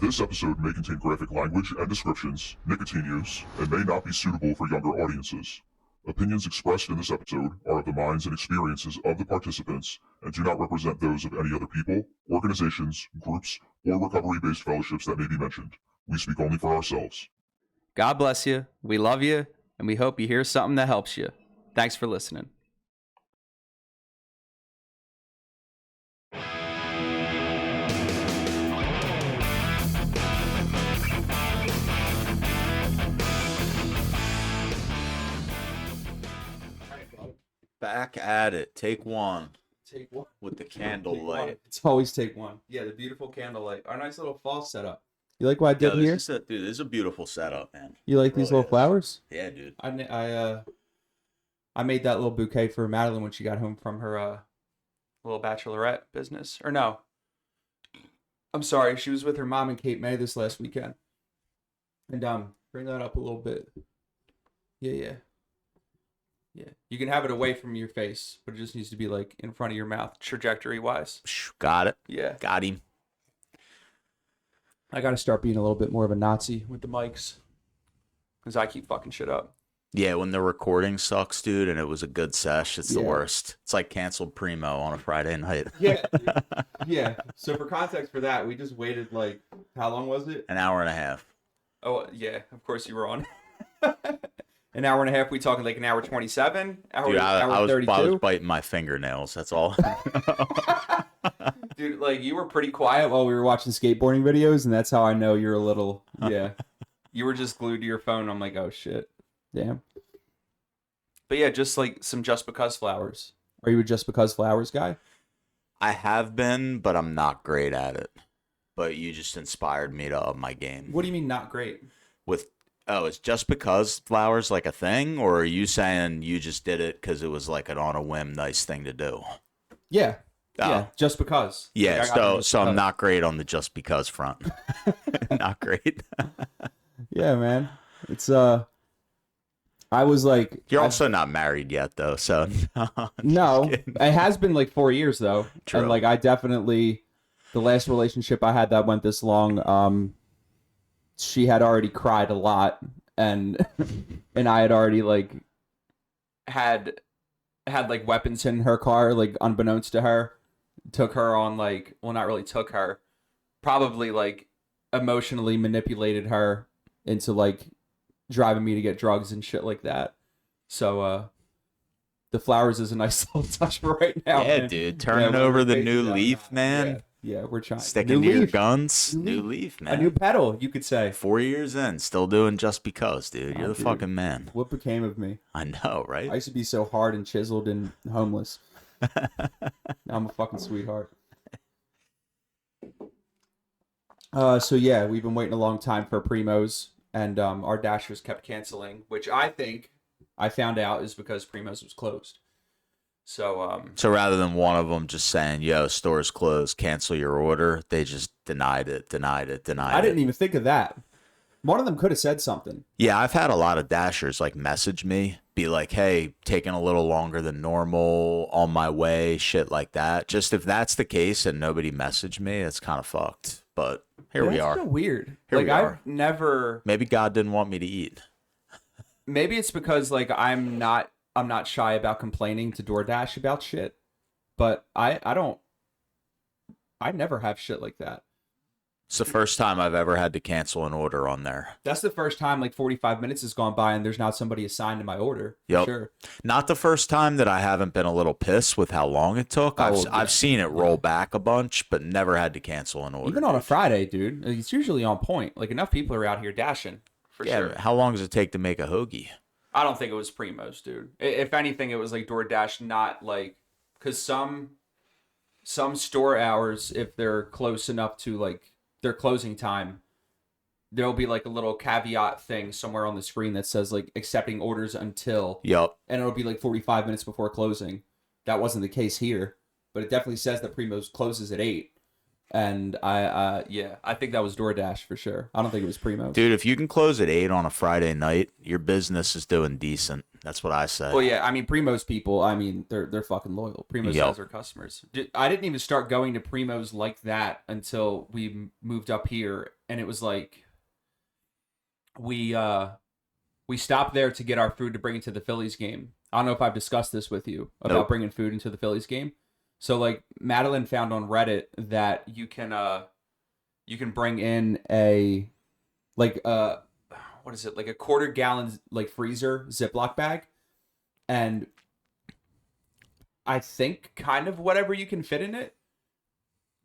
This episode may contain graphic language and descriptions, nicotine use, and may not be suitable for younger audiences. Opinions expressed in this episode are of the minds and experiences of the participants and do not represent those of any other people, organizations, groups, or recovery-based fellowships that may be mentioned. We speak only for ourselves. God bless you. We love you, and we hope you hear something that helps you. Thanks for listening. Back at it. Take one. Take one. With the candlelight. It's always take one. Yeah, the beautiful candlelight. Our nice little fall setup. You like what I did here? Dude, this is a beautiful setup, man. You like these little flowers? Yeah, dude. I made that little bouquet for Madeline when she got home from her little bachelorette business. Or no. I'm sorry. She was with her mom and Cape May this last weekend. And bring that up a little bit. Yeah. You can have it away from your face, but it just needs to be like in front of your mouth, trajectory-wise. Got it. Yeah. Got him. I got to start being a little bit more of a Nazi with the mics. Because I keep fucking shit up. Yeah, when the recording sucks, dude, and it was a good sesh, it's the worst. It's like canceled Primo on a Friday night. Yeah. Yeah. So for context for that, we just waited like, how long was it? An hour and a half. Oh, yeah. Of course you were on. An hour and a half, we talking like an hour 27? Dude, I was biting my fingernails, that's all. Dude, like, you were pretty quiet while we were watching skateboarding videos, and that's how I know you're a little, You were just glued to your phone. I'm like, oh, shit. Damn. But yeah, just like some Just Because flowers. Are you a Just Because flowers guy? I have been, but I'm not great at it. But you just inspired me to up my game. What do you mean not great? It's Just Because flowers like a thing? Or are you saying you just did it because it was like an on a whim nice thing to do? Yeah. Yeah, Just Because. Yeah, so I'm not great on the Just Because front. Not great. Yeah, man. It's, I was like... You're also not married yet, though, so... No, it has been like 4 years, though. True. And like, I definitely... The last relationship I had that went this long, she had already cried a lot, and I had already like had like weapons in her car, like unbeknownst to her, took her on like, well, not really took her, probably like emotionally manipulated her into like driving me to get drugs and shit like that. So the flowers is a nice little touch for right now. Yeah, man. Dude, turning over the new leaf, man. Yeah, we're trying. Sticking to your guns. New leaf, man. A new pedal, you could say. 4 years in, still doing Just Because, dude. You're the fucking man. What became of me? I know, right? I used to be so hard and chiseled and homeless. Now I'm a fucking sweetheart. So yeah, we've been waiting a long time for Primos, and our Dashers kept canceling, which I think I found out is because Primos was closed. So rather than one of them just saying, yo, store's closed, cancel your order, they just denied it. I didn't even think of that. One of them could have said something. Yeah, I've had a lot of Dashers like message me, be like, hey, taking a little longer than normal, on my way, shit like that. Just if that's the case and nobody messaged me, it's kind of fucked. But here we are. That's so weird. Here like, we are. I've never... Maybe God didn't want me to eat. Maybe it's because like I'm not shy about complaining to Doordash about shit, but I never have shit like that. It's the first time I've ever had to cancel an order on there. That's the first time like 45 minutes has gone by and there's not somebody assigned to my order. Yep. Sure. Not the first time that I haven't been a little pissed with how long it took. I've seen it roll back a bunch, but never had to cancel an order. Even on a Friday, dude. It's usually on point. Like enough people are out here dashing for sure. How long does it take to make a hoagie? I don't think it was Primos, dude. If anything, it was like DoorDash, not like, because some store hours, if they're close enough to like their closing time, there'll be like a little caveat thing somewhere on the screen that says like accepting orders until. Yep. And it'll be like 45 minutes before closing. That wasn't the case here, but it definitely says that Primos closes at 8. And I think that was Doordash for sure. I don't think it was Primo's. Dude, if you can close at 8 on a Friday night, your business is doing decent. That's what I say. Well, yeah, I mean, Primo's people, I mean, they're fucking loyal. Primo's has their customers. I didn't even start going to Primo's like that until we moved up here, and it was like we stopped there to get our food to bring into the Phillies game. I don't know if I've discussed this with you about bringing food into the Phillies game. So like Madeline found on Reddit that you can bring in a what is it, like a quarter gallon like freezer Ziploc bag, and I think kind of whatever you can fit in it.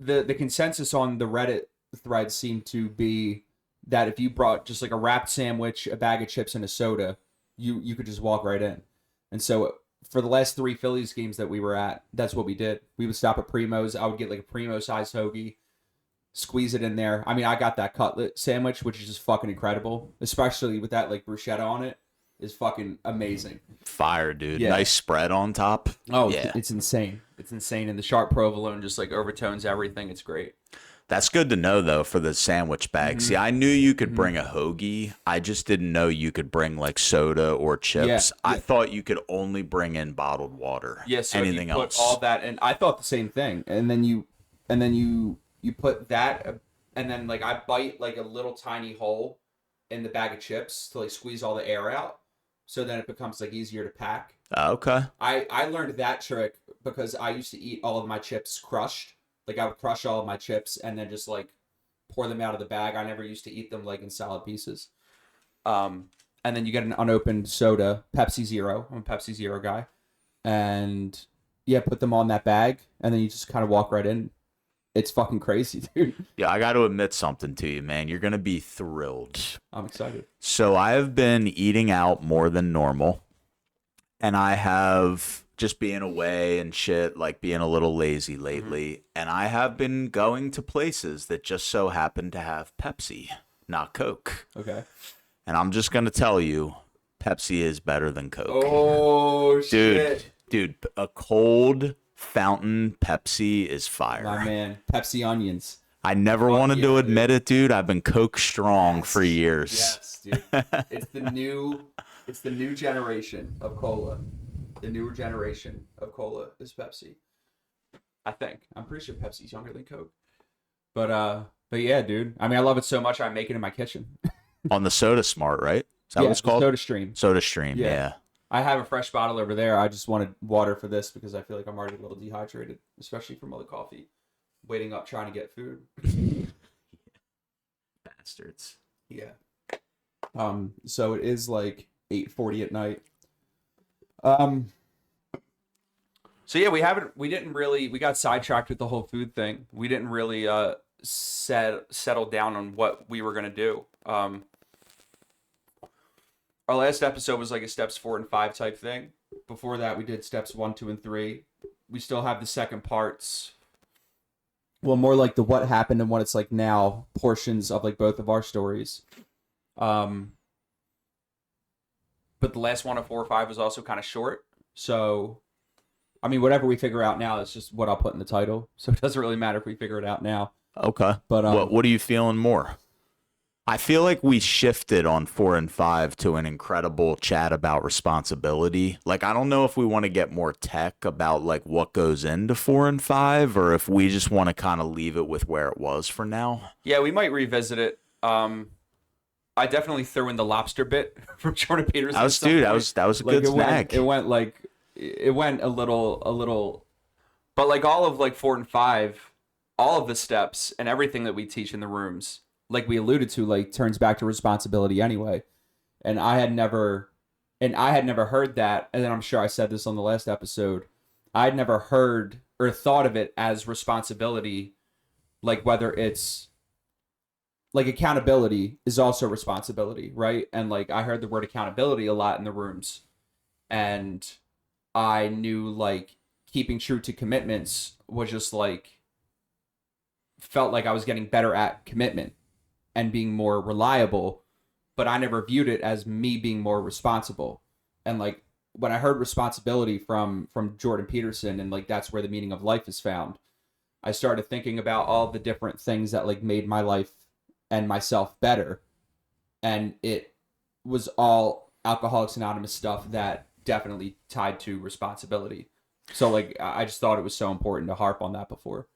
The consensus on the Reddit thread seemed to be that if you brought just like a wrapped sandwich, a bag of chips, and a soda, you could just walk right in. And so for the last 3 Phillies games that we were at, that's what we did. We would stop at Primo's. I would get like a Primo size hoagie, squeeze it in there. I mean, I got that cutlet sandwich, which is just fucking incredible, especially with that like bruschetta on it. Is fucking amazing. Fire, dude. Yeah. Nice spread on top. Oh, yeah. It's insane. It's insane. And the sharp provolone just like overtones everything. It's great. That's good to know, though, for the sandwich bag. See, I knew you could bring a hoagie. I just didn't know you could bring, like, soda or chips. Yeah. I thought you could only bring in bottled water. Yeah, so anything you put else. all that, and I thought the same thing. And then you put that, and then, like, I bite, like, a little tiny hole in the bag of chips to, like, squeeze all the air out. So then it becomes, like, easier to pack. Okay. I learned that trick because I used to eat all of my chips crushed. Like, I would crush all of my chips and then just, like, pour them out of the bag. I never used to eat them, like, in solid pieces. And then you get an unopened soda, Pepsi Zero. I'm a Pepsi Zero guy. And, yeah, put them on that bag, and then you just kind of walk right in. It's fucking crazy, dude. Yeah, I got to admit something to you, man. You're going to be thrilled. I'm excited. So I have been eating out more than normal. And I have just being away and shit, like being a little lazy lately. And I have been going to places that just so happen to have Pepsi, not Coke. Okay. And I'm just going to tell you, Pepsi is better than Coke. Oh, shit. Dude, a cold fountain Pepsi is fire. My man, Pepsi onions. I never wanted to admit it, dude. I've been Coke strong for years. Yes, dude. It's the new generation of cola. The newer generation of cola is Pepsi. I think. I'm pretty sure Pepsi's younger than Coke. But yeah, dude. I mean, I love it so much I make it in my kitchen. On the Soda Smart, right? Is that what it's called? Soda Stream. Soda Stream, yeah. I have a fresh bottle over there. I just wanted water for this because I feel like I'm already a little dehydrated, especially from all the coffee. Waiting up trying to get food. Bastards. Yeah. So it is like 8:40 at night. So yeah, we got sidetracked with the whole food thing. We didn't really settle down on what we were gonna do. Our last episode was like a steps 4 and 5 type thing. Before that, we did steps 1, 2, and 3. We still have the second parts. Well, more like the what happened and what it's like now portions of like both of our stories. But the last one of 4 or 5 was also kind of short. So, I mean, whatever we figure out now is just what I'll put in the title. So it doesn't really matter if we figure it out now. Okay. But what are you feeling more? I feel like we shifted on 4 and 5 to an incredible chat about responsibility. Like, I don't know if we want to get more tech about like what goes into 4 and 5, or if we just want to kind of leave it with where it was for now. Yeah, we might revisit it. I definitely threw in the lobster bit from Jordan Peterson. That was a good snack. It went a little, but like all of like 4 and 5, all of the steps and everything that we teach in the rooms, like we alluded to, like turns back to responsibility anyway. And I had never heard that. And then I'm sure I said this on the last episode. I'd never heard or thought of it as responsibility, like whether it's like accountability is also responsibility, right? And like I heard the word accountability a lot in the rooms, and I knew like keeping true to commitments was just like felt like I was getting better at commitment and being more reliable, but I never viewed it as me being more responsible. And like when I heard responsibility from Jordan Peterson, and like that's where the meaning of life is found, I started thinking about all the different things that like made my life and myself better. And it was all Alcoholics Anonymous stuff that definitely tied to responsibility. So like I just thought it was so important to harp on that before.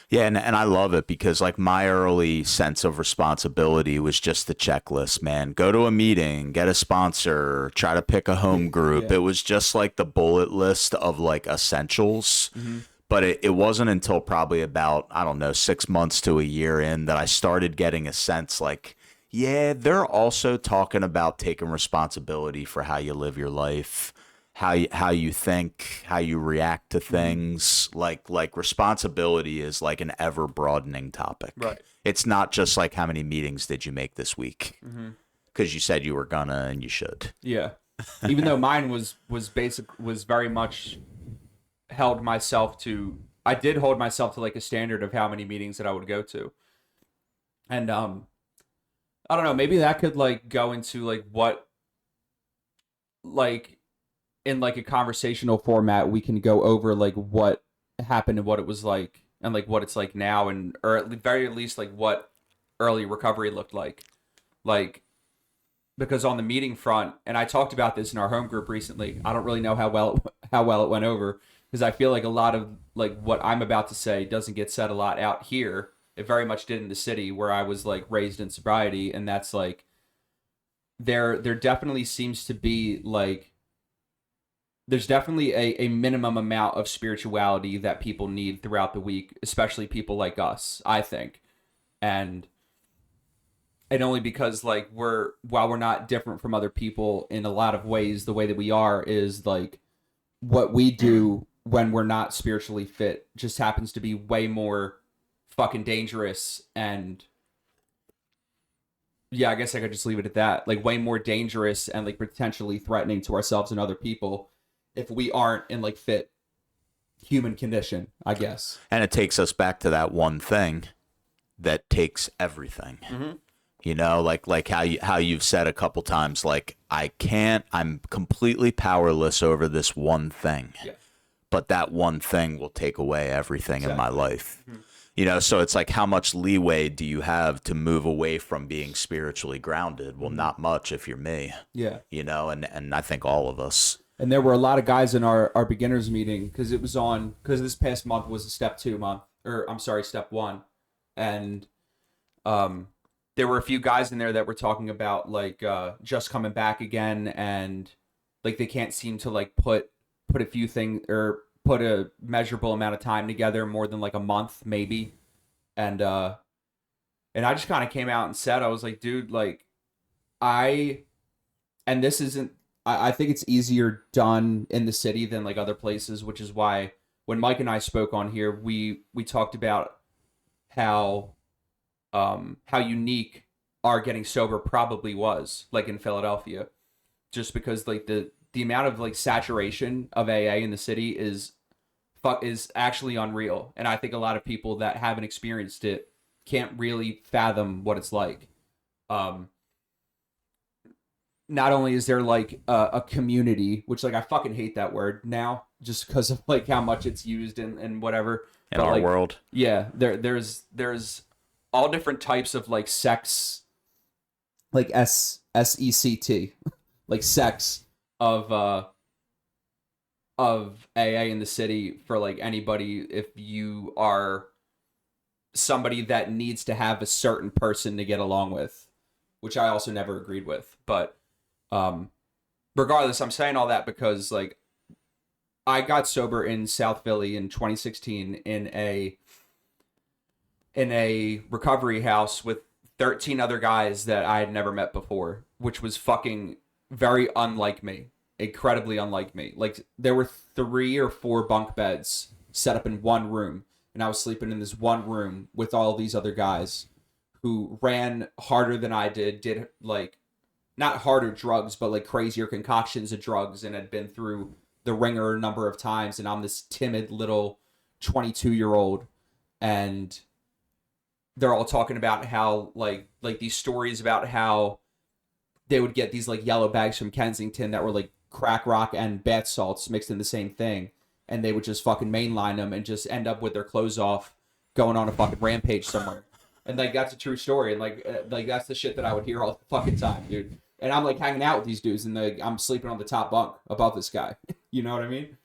Yeah, and I love it because like my early sense of responsibility was just the checklist, man. Go to a meeting, get a sponsor, try to pick a home group. Yeah. It was just like the bullet list of like essentials. Mm-hmm. But it wasn't until probably about, I don't know, 6 months to a year in that I started getting a sense like, yeah, they're also talking about taking responsibility for how you live your life, how you think, how you react to things. Like responsibility is like an ever broadening topic. Right. It's not just like how many meetings did you make this week? Mm-hmm. Because you said you were gonna and you should. Yeah. Even though mine was very much held myself to, I did hold myself to like a standard of how many meetings that I would go to. And I don't know, maybe that could like go into like what, like in like a conversational format we can go over like what happened and what it was like and like what it's like now, and or at the very least like what early recovery looked like because on the meeting front, and I talked about this in our home group recently, I don't really know how well it went over, because I feel like a lot of like what I'm about to say doesn't get said a lot out here. It very much did in the city where I was like raised in sobriety, and that's like there definitely seems to be like there's definitely a minimum amount of spirituality that people need throughout the week, especially people like us, I think. And only because like while we're not different from other people in a lot of ways, the way that we are is like what we do when we're not spiritually fit just happens to be way more fucking dangerous. And yeah, I guess I could just leave it at that. Like way more dangerous and like potentially threatening to ourselves and other people if we aren't in like fit human condition, I guess. And it takes us back to that one thing that takes everything. Mm-hmm. You know, like how you've said a couple times, like I'm completely powerless over this one thing. Yeah. But that one thing will take away everything in my life. Mm-hmm. You know, so it's like, how much leeway do you have to move away from being spiritually grounded? Well, not much if you're me. Yeah. You know, and I think all of us. And there were a lot of guys in our beginners meeting because this past month was a step 2 month, or I'm sorry, step 1. And there were a few guys in there that were talking about like just coming back again, and like they can't seem to like put a few things or put a measurable amount of time together, more than like a month maybe. And I just kind of came out and said, I was like, dude, like and this isn't, I think it's easier done in the city than like other places, which is why when Mike and I spoke on here, we talked about how unique our getting sober probably was, like in Philadelphia, just because like the amount of like saturation of AA in the city is actually unreal. And I think a lot of people that haven't experienced it can't really fathom what it's like. Not only is there like a community, which like I fucking hate that word now just because of like how much it's used and whatever In our like, world. Yeah, there's all different types of like sex, like SECT, like sex of AA in the city for like anybody if you are somebody that needs to have a certain person to get along with, which I also never agreed with. But regardless, I'm saying all that because like I got sober in South Philly in 2016 in a recovery house with 13 other guys that I had never met before, which was fucking very unlike me, incredibly unlike me. Like there were 3 or 4 bunk beds set up in one room, and I was sleeping in this one room with all these other guys who ran harder than I did like not harder drugs, but like crazier concoctions of drugs, and had been through the ringer a number of times. And I'm this timid little 22-year-old, and they're all talking about how like these stories about how they would get these like yellow bags from Kensington that were like crack rock and bath salts mixed in the same thing, and they would just fucking mainline them and just end up with their clothes off going on a fucking rampage somewhere. And like that's a true story, and like that's the shit that I would hear all the fucking time, dude. And I'm like hanging out with these dudes, and like I'm sleeping on the top bunk above this guy. You know what I mean?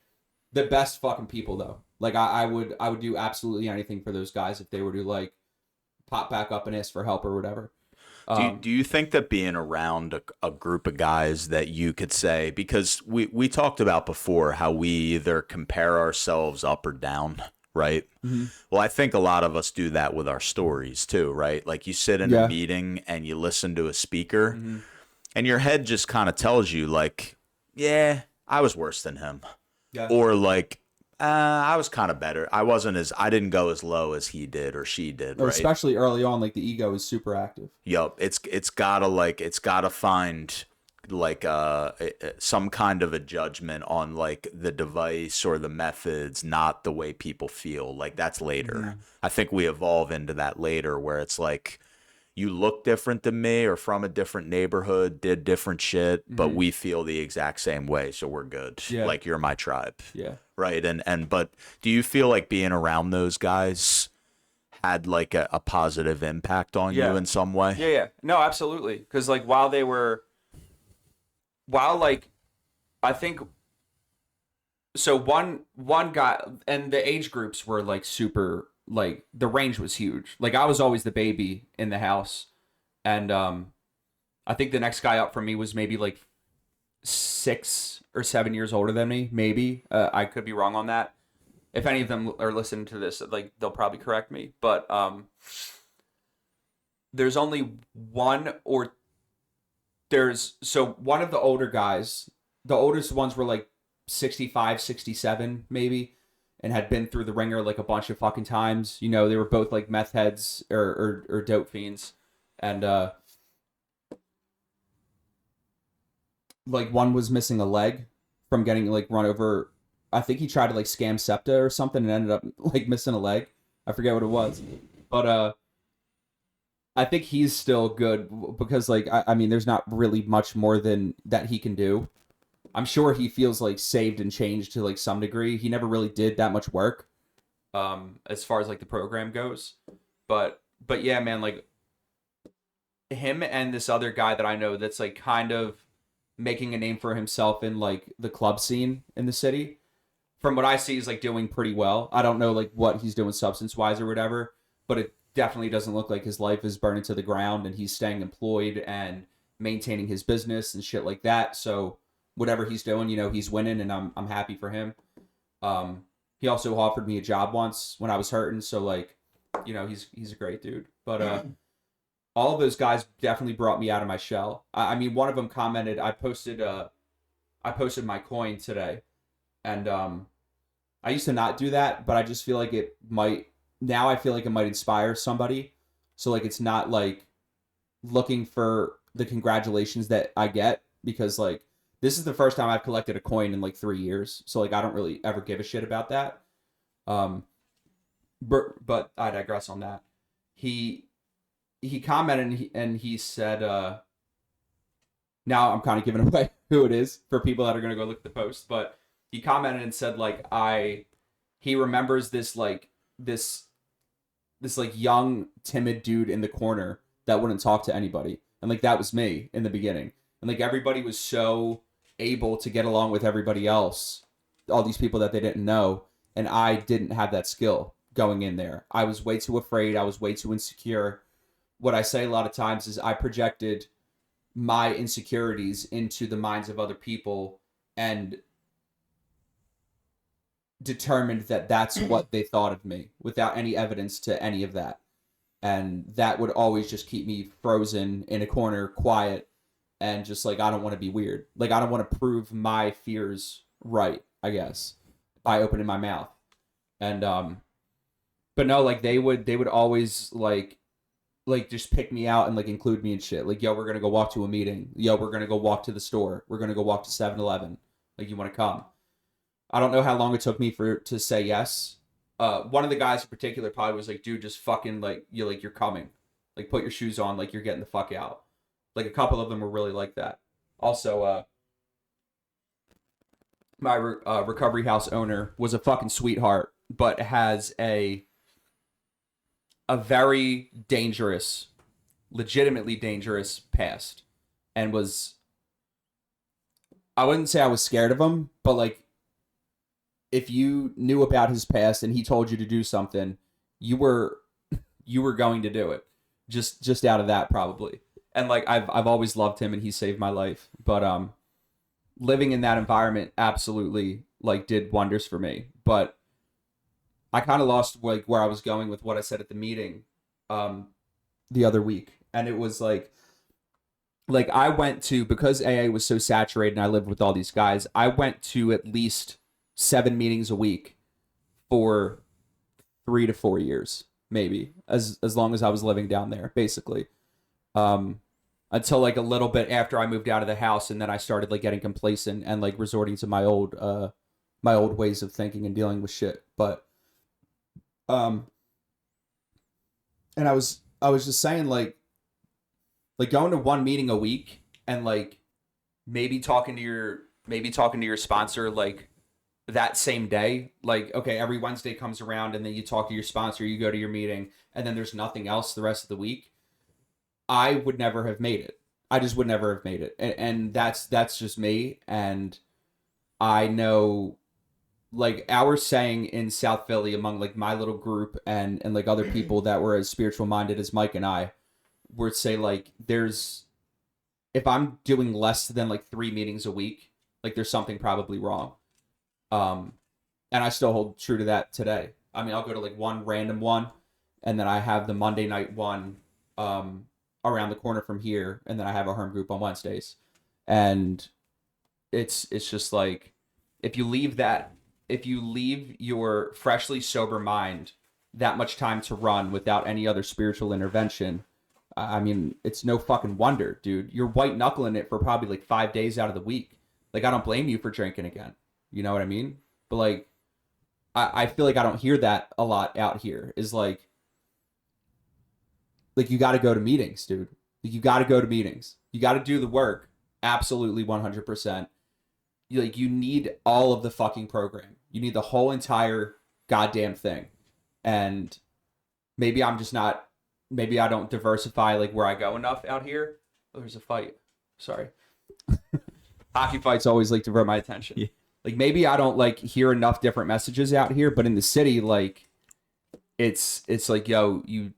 The best fucking people though. Like I would do absolutely anything for those guys if they were to like pop back up and ask for help or whatever. Do you think that being around a group of guys that you could say, because we talked about before how we either compare ourselves up or down, right? Mm-hmm. Well, I think a lot of us do that with our stories too, right? Like you sit in a meeting and you listen to a speaker and your head just kind of tells you like, yeah, I was worse than him. Yeah. Or like, I was kind of better. I didn't go as low as he did or she did. Right? Especially early on, like the ego is super active. Yup. It's gotta find like some kind of a judgment on like the device or the methods, not the way people feel. Like that's later. Mm-hmm. I think we evolve into that later where it's like, you look different than me or from a different neighborhood, did different shit, but we feel the exact same way, so we're good. Yeah. Like you're my tribe. Yeah. Right. But do you feel like being around those guys had like a positive impact on you in some way? Yeah. No, absolutely. Because like while I think so one guy, and the age groups were like super, like the range was huge. Like I was always the baby in the house, and I think the next guy up from me was maybe like 6 or 7 years older than me. Maybe I could be wrong on that. If any of them are listening to this, like they'll probably correct me. But there's only one of the older guys. The oldest ones were like 65, 67 maybe, and had been through the ringer like a bunch of fucking times. You know, they were both like meth heads or dope fiends. And like one was missing a leg from getting like run over. I think he tried to like scam SEPTA or something and ended up like missing a leg. I forget what it was. But I think he's still good because like I mean there's not really much more than that he can do. I'm sure he feels like saved and changed to like some degree. He never really did that much work, as far as like the program goes. But yeah, man, like him and this other guy that I know that's like kind of making a name for himself in like the club scene in the city. From what I see, he's like doing pretty well. I don't know like what he's doing substance wise or whatever, but it definitely doesn't look like his life is burning to the ground and he's staying employed and maintaining his business and shit like that. So whatever he's doing, you know, he's winning, and I'm happy for him. He also offered me a job once when I was hurting, so like, you know, he's a great dude. But all of those guys definitely brought me out of my shell. I mean, one of them commented, I posted my coin today, and I used to not do that, but I just feel like it might now. I feel like it might inspire somebody. So like, it's not like looking for the congratulations that I get, because like, this is the first time I've collected a coin in like 3 years. So like, I don't really ever give a shit about that. But I digress on that. He commented and he said, now I'm kind of giving away who it is for people that are going to go look at the post, but he commented and said like, he remembers this like young, timid dude in the corner that wouldn't talk to anybody. And like, that was me in the beginning. And like, everybody was so able to get along with everybody else, all these people that they didn't know, and I didn't have that skill going in there. I was way too afraid. I was way too insecure. What I say a lot of times is I projected my insecurities into the minds of other people and determined that that's what they thought of me without any evidence to any of that. And that would always just keep me frozen in a corner, quiet, and just like, I don't want to be weird. Like, I don't want to prove my fears right, I guess, by opening my mouth. And but no, like they would always like just pick me out and like include me in shit. Like, yo, we're gonna go walk to a meeting. Yo, we're gonna go walk to the store. We're gonna go walk to 7-Eleven. Like, you want to come? I don't know how long it took me to say yes. One of the guys in particular probably was like, dude, just fucking like you're coming. Like, put your shoes on. Like, you're getting the fuck out. Like, a couple of them were really like that. Also, my recovery house owner was a fucking sweetheart, but has a a very dangerous, legitimately dangerous past, and I wouldn't say I was scared of him, but like, if you knew about his past and he told you to do something, you were going to do it, just out of that probably. And like, I've always loved him, and he saved my life. But living in that environment absolutely like did wonders for me. But I kind of lost like where I was going with what I said at the meeting the other week, and it was like I went to, because AA was so saturated and I lived with all these guys, I went to at least 7 meetings a week for 3 to 4 years, maybe, as long as I was living down there, basically. Until like a little bit after I moved out of the house, and then I started like getting complacent and like resorting to my old ways of thinking and dealing with shit. But and I was just saying, like going to 1 meeting a week, and like maybe talking to your sponsor like that same day. Like, okay, every Wednesday comes around, and then you talk to your sponsor, you go to your meeting, and then there's nothing else the rest of the week. I would never have made it. I just would never have made it. And that's just me. And I know, like, our saying in South Philly among like my little group and like other people that were as spiritual minded as Mike and I, would say like, if I'm doing less than like 3 meetings a week, like there's something probably wrong. And I still hold true to that today. I mean, I'll go to like one random one, and then I have the Monday night one around the corner from here, and then I have a home group on Wednesdays. And it's just like, if you leave your freshly sober mind that much time to run without any other spiritual intervention, I mean, it's no fucking wonder, dude. You're white knuckling it for probably like 5 days out of the week. Like, I don't blame you for drinking again. You know what I mean? But like, I feel like I don't hear that a lot out here, is like you got to go to meetings, dude. Like, you got to go to meetings. You got to do the work. Absolutely 100%. You need all of the fucking program. You need the whole entire goddamn thing. And maybe I don't diversify like where I go enough out here. Oh, there's a fight. Sorry. Hockey fights always like divert my attention. Yeah. Like, maybe I don't like hear enough different messages out here, but in the city, like it's like, yo, you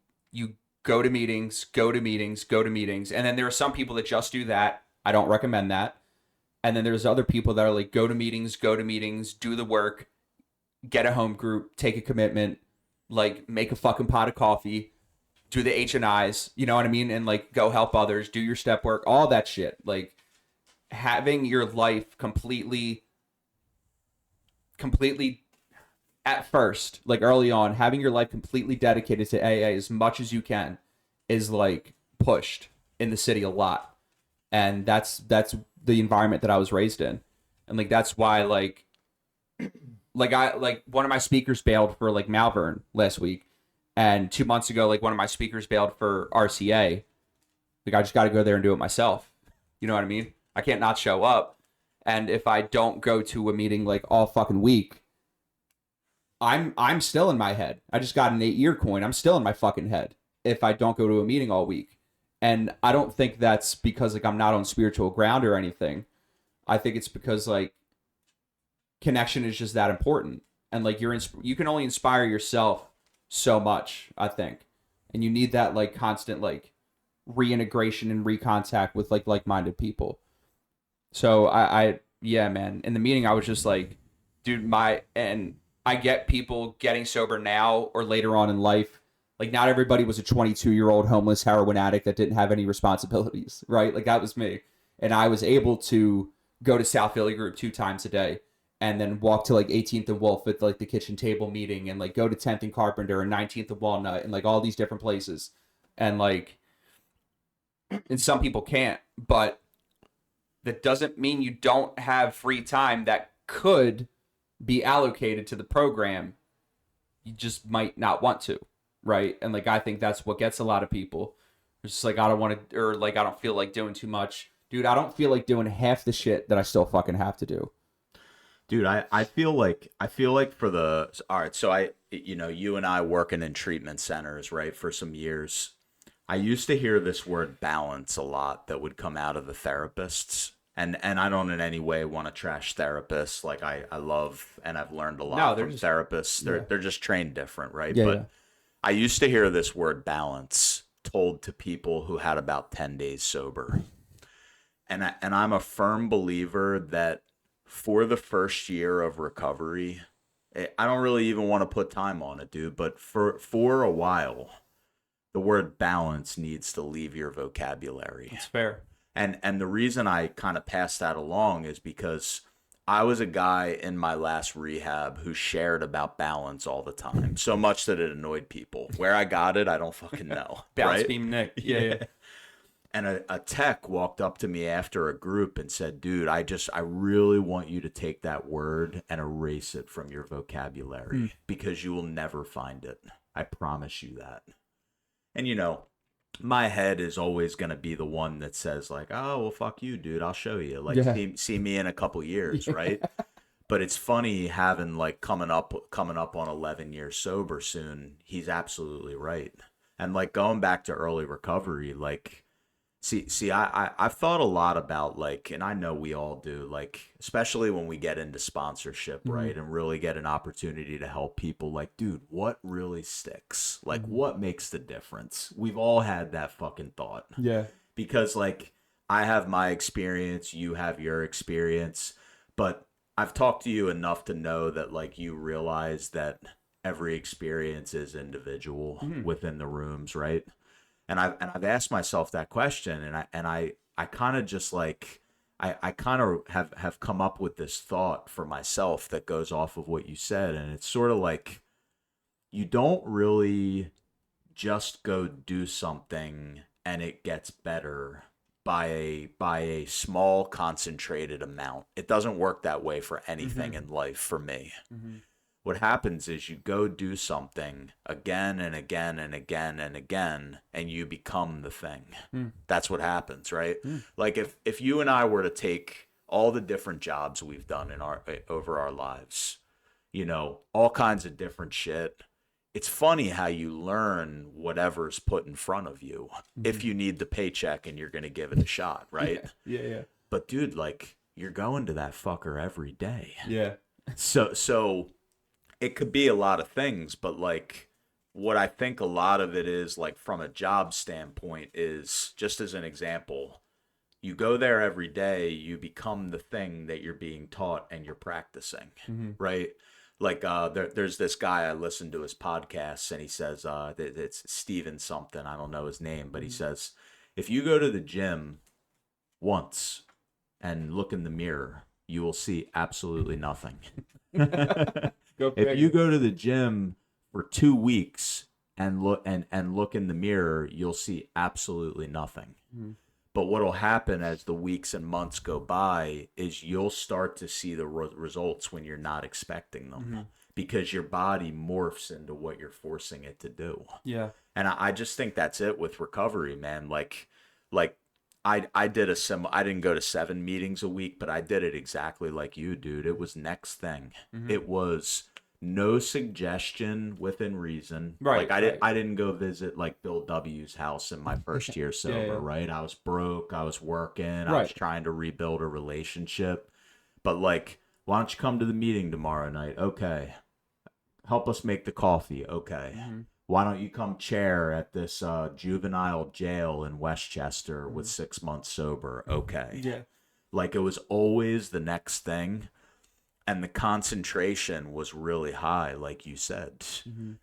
go to meetings, and then there are some people that just do that. I don't recommend that. And then there's other people that are like, go to meetings, do the work, get a home group, take a commitment, like make a fucking pot of coffee, do the H&Is, you know what I mean? And like, go help others, do your step work, all that shit. Like, having your life completely at first, like early on, having your life completely dedicated to AA as much as you can is like pushed in the city a lot. And that's the environment that I was raised in. And like, that's why like one of my speakers bailed for like Malvern last week. And 2 months ago, like one of my speakers bailed for RCA. Like, I just got to go there and do it myself. You know what I mean? I can't not show up. And if I don't go to a meeting like all fucking week, I'm still in my head. I just got an 8-year coin. I'm still in my fucking head if I don't go to a meeting all week. And I don't think that's because like I'm not on spiritual ground or anything. I think it's because like connection is just that important. And like you can only inspire yourself so much, I think. And you need that like constant like reintegration and recontact with like-minded people. So yeah, man, in the meeting I was just like, dude, and I get people getting sober now or later on in life. Like, not everybody was a 22-year-old homeless heroin addict that didn't have any responsibilities, right? Like, that was me. And I was able to go to South Philly group 2 times a day and then walk to like 18th and Wolf at like the kitchen table meeting, and like go to 10th and Carpenter and 19th and Walnut and like all these different places. And like, and some people can't, but that doesn't mean you don't have free time that could be allocated to the program. You just might not want to, right? And like, I think that's what gets a lot of people. It's just like, I don't want to, or like, I don't feel like doing too much. Dude, I don't feel like doing half the shit that I still fucking have to do. Dude, I feel like for the all right, so you and I working in treatment centers, right, for some years. I used to hear this word balance a lot that would come out of the therapists. And I don't in any way want to trash therapists. Like I love and I've learned a No, lot they're from just therapists. yeah. They're just trained different, right? Yeah, yeah. But I used to hear this word balance told to people who had about 10 days sober. And I'm a firm believer that for the first year of recovery, I don't really even want to put time on it, dude, but for a while, the word balance needs to leave your vocabulary. That's fair. And the reason I kind of passed that along is because I was a guy in my last rehab who shared about balance all the time, so much that it annoyed people. Where I got it, I don't fucking know. Bounce Right? beam Nick. Yeah, yeah. And a tech walked up to me after a group and said, dude, I really want you to take that word and erase it from your vocabulary because you will never find it. I promise you that. And my head is always going to be the one that says like, oh, well, fuck you, dude. I'll show you. Like, Yeah. see me in a couple years, right? But it's funny having like coming up on 11 years sober soon. He's absolutely right. And like going back to early recovery, like, I've thought a lot about like, and I know we all do, like, especially when we get into sponsorship, right, and really get an opportunity to help people. Like, dude, what really sticks? Like, what makes the difference? We've all had that fucking thought. Yeah. Because like, I have my experience, you have your experience, but I've talked to you enough to know that like you realize that every experience is individual within the rooms, right? And I've asked myself that question, and I kind of just like I kind of have come up with this thought for myself that goes off of what you said, and it's sort of like you don't really just go do something and it gets better by a small concentrated amount. It doesn't work that way for anything in life for me. What happens is you go do something again and again and again and again, and you become the thing. That's what happens, right? Like if you and I were to take all the different jobs we've done in our over our lives, all kinds of different shit. It's funny how you learn whatever's put in front of you if you need the paycheck and you're going to give it a shot, right? Yeah. But dude, like you're going to that fucker every day. Yeah. So it could be a lot of things, but like what I think a lot of it is like from a job standpoint is just as an example, you go there every day, you become the thing that you're being taught and you're practicing, right? Like there's this guy, I listened to his podcasts, and he says it's Steven something, I don't know his name, but he says if you go to the gym once and look in the mirror, you will see absolutely nothing. If you go to the gym for 2 weeks and look in the mirror, you'll see absolutely nothing. But what'll happen as the weeks and months go by is you'll start to see the results when you're not expecting them, because your body morphs into what you're forcing it to do. Yeah. And I just think that's it with recovery, man. Like I did I didn't go to 7 meetings a week, but I did it exactly like you, dude. It was next thing. It was no suggestion within reason. Right. Like I didn't go visit like Bill W's house in my first year sober, Yeah. right? I was broke, I was working, I was Right. trying to rebuild a relationship. But like, why don't you come to the meeting tomorrow night? Okay. Help us make the coffee. Okay. Why don't you come chair at this juvenile jail in Westchester with 6 months sober? Okay. Yeah. Like it was always the next thing. And the concentration was really high, like you said.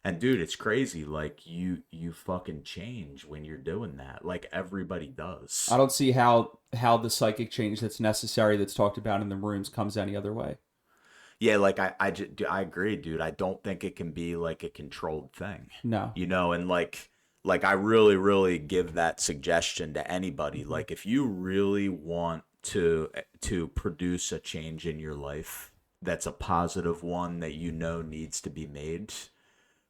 And dude, it's crazy. Like you fucking change when you're doing that. Like everybody does. I don't see how the psychic change that's necessary that's talked about in the rooms comes any other way. Yeah, like I agree, dude. I don't think it can be like a controlled thing. No. And like I really, really give that suggestion to anybody. Like if you really want to produce a change in your life that's a positive one that needs to be made,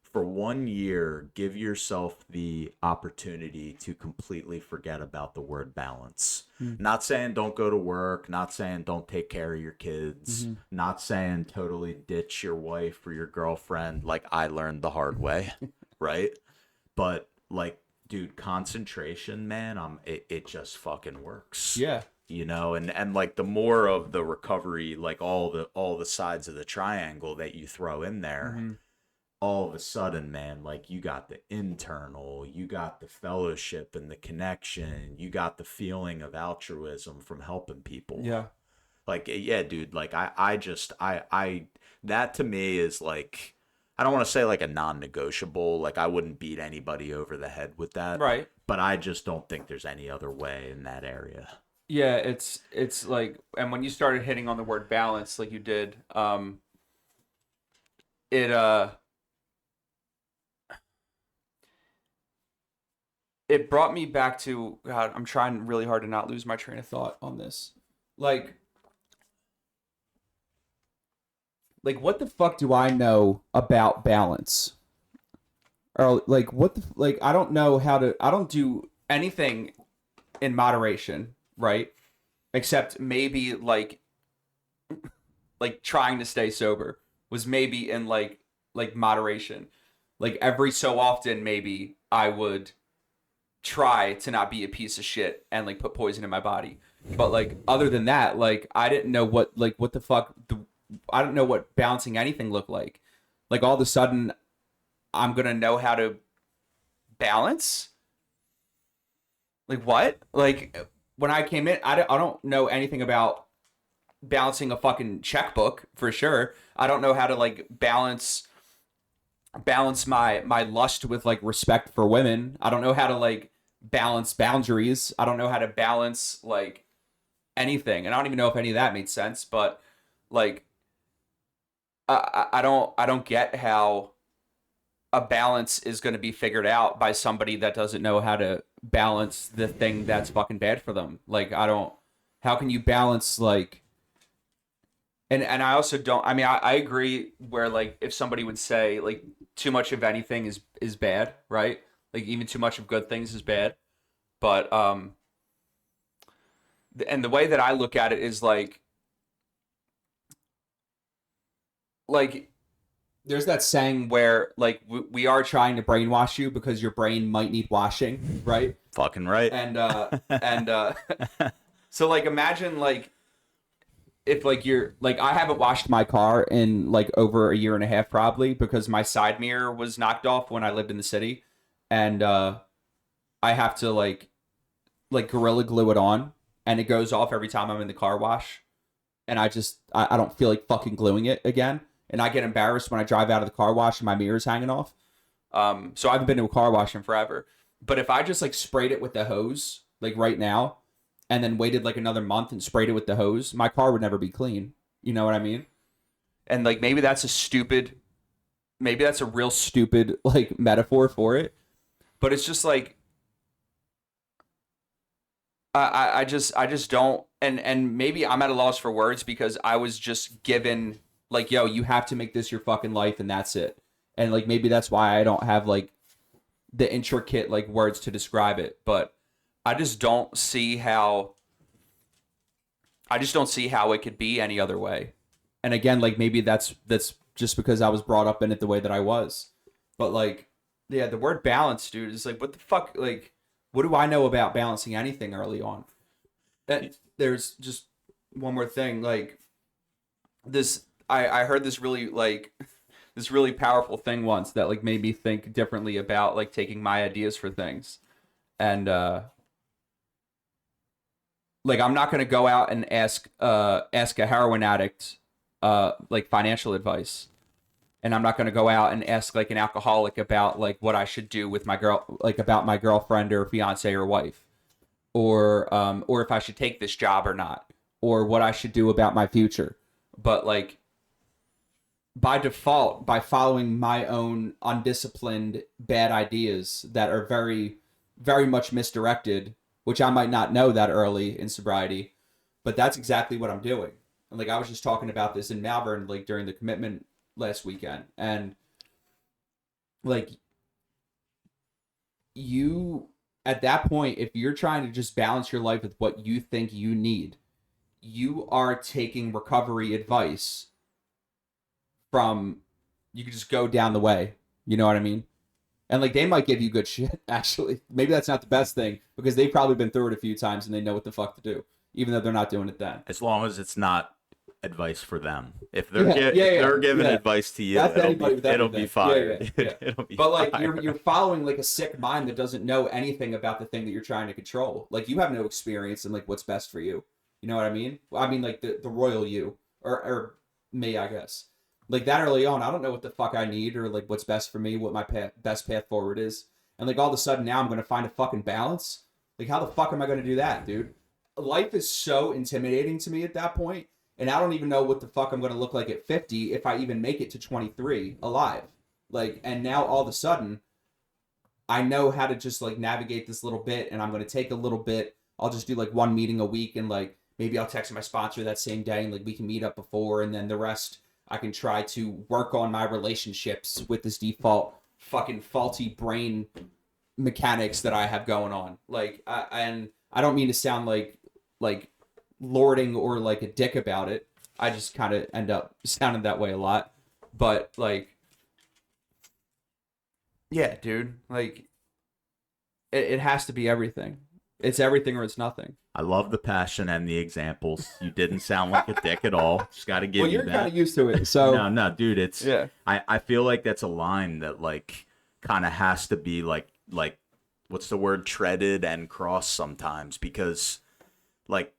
for 1 year, give yourself the opportunity to completely forget about the word balance. Not saying don't go to work, not saying don't take care of your kids, not saying totally ditch your wife or your girlfriend like I learned the hard way, right? But like, dude, concentration, man, it just fucking works. Yeah. You know, and like the more of the recovery, like all the sides of the triangle that you throw in there, all of a sudden, man, like you got the internal, you got the fellowship and the connection, you got the feeling of altruism from helping people. Yeah. Like, yeah, dude, like I that to me is like, I don't want to say like a non-negotiable, like I wouldn't beat anybody over the head with that. Right. But I just don't think there's any other way in that area. Yeah, it's like, and when you started hitting on the word balance like you did, it brought me back to, God, I'm trying really hard to not lose my train of thought on this. Like what the fuck do I know about balance? Or like I don't know I don't do anything in moderation, right? Except maybe like trying to stay sober was maybe in like moderation. Like every so often maybe I would try to not be a piece of shit and like put poison in my body. But like other than that, like I didn't know what the fuck I don't know what balancing anything looked like. Like all of a sudden I'm going to know how to balance? Like what? Like when I came in, I don't know anything about balancing a fucking checkbook for sure. I don't know how to like balance my lust with like respect for women. I don't know how to like balance boundaries. I don't know how to balance like anything. And I don't even know if any of that made sense, but like I don't get how a balance is going to be figured out by somebody that doesn't know how to balance the thing that's fucking bad for them. Like how can you balance like, and I also don't, I mean, I agree where like if somebody would say like too much of anything is bad, right? Like even too much of good things is bad. But, and the way that I look at it is like there's that saying where like we are trying to brainwash you because your brain might need washing, right? Fucking right. And so like imagine like if like you're like I haven't washed my car in like over a year and a half probably because my side mirror was knocked off when I lived in the city, and I have to like Gorilla Glue it on, and it goes off every time I'm in the car wash, and I don't feel like fucking gluing it again. And I get embarrassed when I drive out of the car wash and my mirror's hanging off. So I haven't been to a car wash in forever. But if I just like sprayed it with the hose, like right now, and then waited like another month and sprayed it with the hose, my car would never be clean. You know what I mean? And like maybe that's a real stupid like metaphor for it. But it's just like I just don't, and maybe I'm at a loss for words because I was just given like, yo, you have to make this your fucking life and that's it. And like maybe that's why I don't have like the intricate like words to describe it, but I just don't see how it could be any other way. And again, like maybe that's just because I was brought up in it the way that I was. But like yeah, the word balance, dude, is like what the fuck, like what do I know about balancing anything early on? There's just one more thing, like this I heard this really like this really powerful thing once that like made me think differently about like taking my ideas for things. And like I'm not going to go out and ask a heroin addict like financial advice. And I'm not going to go out and ask like an alcoholic about like what I should do with my about my girlfriend or fiance or wife, or if I should take this job or not, or what I should do about my future. But like by default, by following my own undisciplined bad ideas that are very, very much misdirected, which I might not know that early in sobriety, but that's exactly what I'm doing. And like I was just talking about this in Malvern, like during the commitment last weekend, and like you at that point, if you're trying to just balance your life with what you think you need, you are taking recovery advice from, you can just go down the way. You know what I mean? And like they might give you good shit, actually. Maybe that's not the best thing because they've probably been through it a few times and they know what the fuck to do, even though they're not doing it then. As long as it's not advice for them. If they're Yeah, if they're giving advice to you, That's anybody with it'll be everything. fire. Yeah. It'll be But like fire. you're following like a sick mind that doesn't know anything about the thing that you're trying to control. Like you have no experience in like what's best for you. You know what I mean? I mean like the royal you or me, I guess. Like that early on, I don't know what the fuck I need or like what's best for me, what my best path forward is. And like all of a sudden now I'm going to find a fucking balance. Like how the fuck am I going to do that, dude? Life is so intimidating to me at that point, and I don't even know what the fuck I'm going to look like at 50 if I even make it to 23 alive. Like, and now all of a sudden I know how to just like navigate this little bit, and I'm going to take a little bit. I'll just do like one meeting a week, and like maybe I'll text my sponsor that same day and like we can meet up before, and then the rest I can try to work on my relationships with this default fucking faulty brain mechanics that I have going on. Like, and I don't mean to sound like lording or like a dick about it. I just kind of end up sounding that way a lot. But like, yeah, dude, like it has to be everything. It's everything or it's nothing. I love the passion and the examples. You didn't sound like a dick at all. Just got to give Well, you you're that. kind of used to it, so No, dude, it's yeah. I feel like that's a line that like kind of has to be like what's the word, treaded and crossed sometimes, because like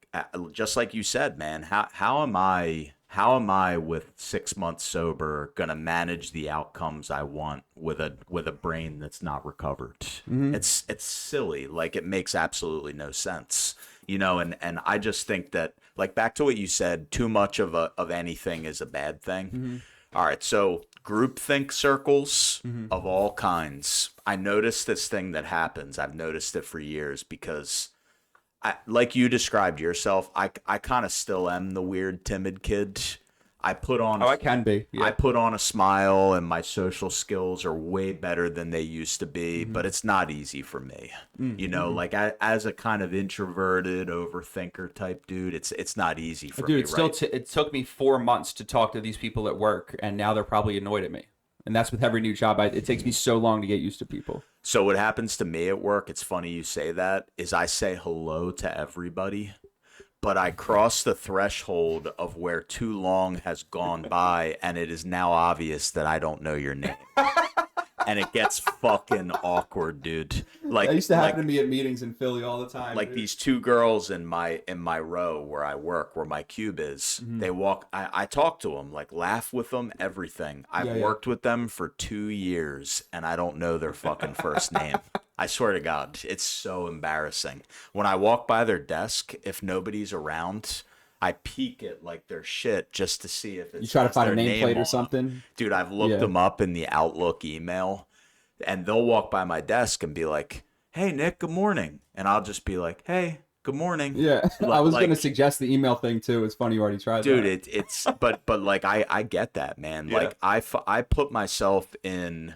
just like you said, man, how am I with 6 months sober gonna manage the outcomes I want with a brain that's not recovered? Mm-hmm. It's silly. Like it makes absolutely no sense. You know, and I just think that, like, back to what you said, too much of anything is a bad thing. Mm-hmm. All right, so groupthink circles Mm-hmm. of all kinds. I noticed this thing that happens. I've noticed it for years because like you described yourself, I kind of still am the weird, timid kid. I put on I can be. Yeah. I put on a smile, and my social skills are way better than they used to be, but it's not easy for me. You know, like as a kind of introverted overthinker type dude, it's not easy for Dude, me. it still Right? it took me 4 months to talk to these people at work, and now they're probably annoyed at me. And that's with every new job. It takes me so long to get used to people. So what happens to me at work, it's funny you say that, is I say hello to everybody, but I cross the threshold of where too long has gone by, and it is now obvious that I don't know your name. And it gets fucking awkward, dude. Like That used to happen like, to me at meetings in Philly all the time. like dude. these two girls in my row where I work, where my cube is. They walk. I talk to them, like laugh with them, everything. I've Yeah, yeah. worked with them for 2 years, and I don't know their fucking first name. I swear to God, it's so embarrassing. When I walk by their desk, if nobody's around, I peek at like their shit just to see if it's You try to find a their nameplate name on or them. something. Dude, I've looked Yeah. them up in the Outlook email, and they'll walk by my desk and be like, "Hey, Nick, good morning," and I'll just be like, "Hey, good morning." Yeah, I was Like- gonna suggest the email thing too. It's funny you already tried Dude, that. it's but like I get that, man. Yeah. Like I put myself in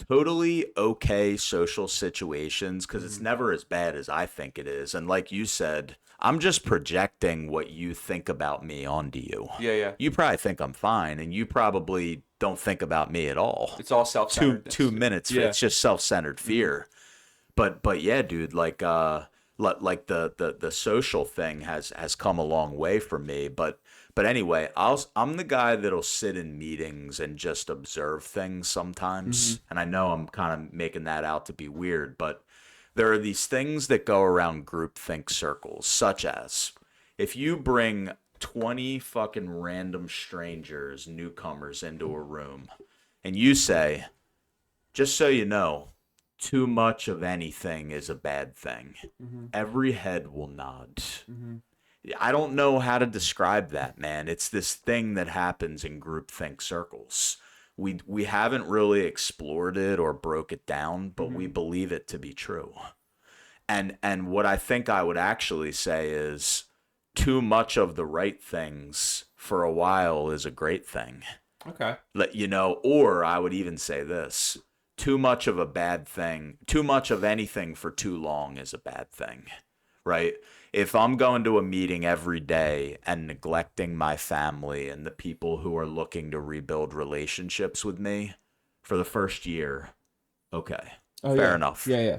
totally okay social situations because it's never as bad as I think it is. And like you said, I'm just projecting what you think about me onto you. Yeah. You probably think I'm fine, and you probably don't think about me at all. It's all self-centered. 2 minutes. Yeah. It's just self-centered fear. But yeah, dude, like the social thing has come a long way for me. But anyway, I'm the guy that'll sit in meetings and just observe things sometimes. And I know I'm kind of making that out to be weird, but there are these things that go around groupthink circles, such as if you bring 20 fucking random strangers, newcomers into a room, and you say, just so you know, too much of anything is a bad thing. Every head will nod. I don't know how to describe that, man. It's this thing that happens in groupthink circles. We haven't really explored it or broke it down, but we believe it to be true. And what I think I would actually say is too much of the right things for a while is a great thing. Okay. Or I would even say this: too much of a bad thing, too much of anything for too long is a bad thing, right? If I'm going to a meeting every day and neglecting my family and the people who are looking to rebuild relationships with me for the first year, okay, fair enough. Yeah.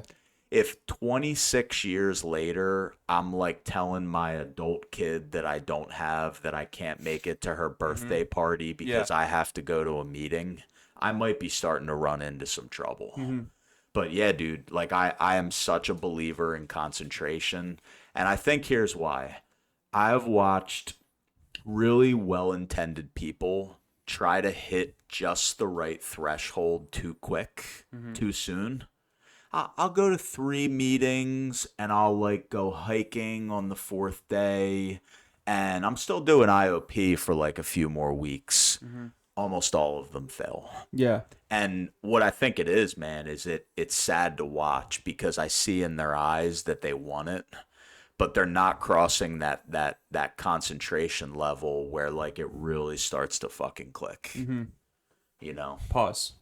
If 26 years later, I'm like telling my adult kid that I don't have, that I can't make it to her birthday party because I have to go to a meeting, I might be starting to run into some trouble. But yeah, dude, like I am such a believer in concentration. And I think here's why. I have watched really well-intended people try to hit just the right threshold too quick, too soon. I'll go to 3 meetings and I'll like go hiking on the 4th day, and I'm still doing IOP for like a few more weeks. Almost all of them fail. Yeah. And what I think it is, man, is it's sad to watch because I see in their eyes that they want it, but they're not crossing that concentration level where like it really starts to fucking click. You know. Pause.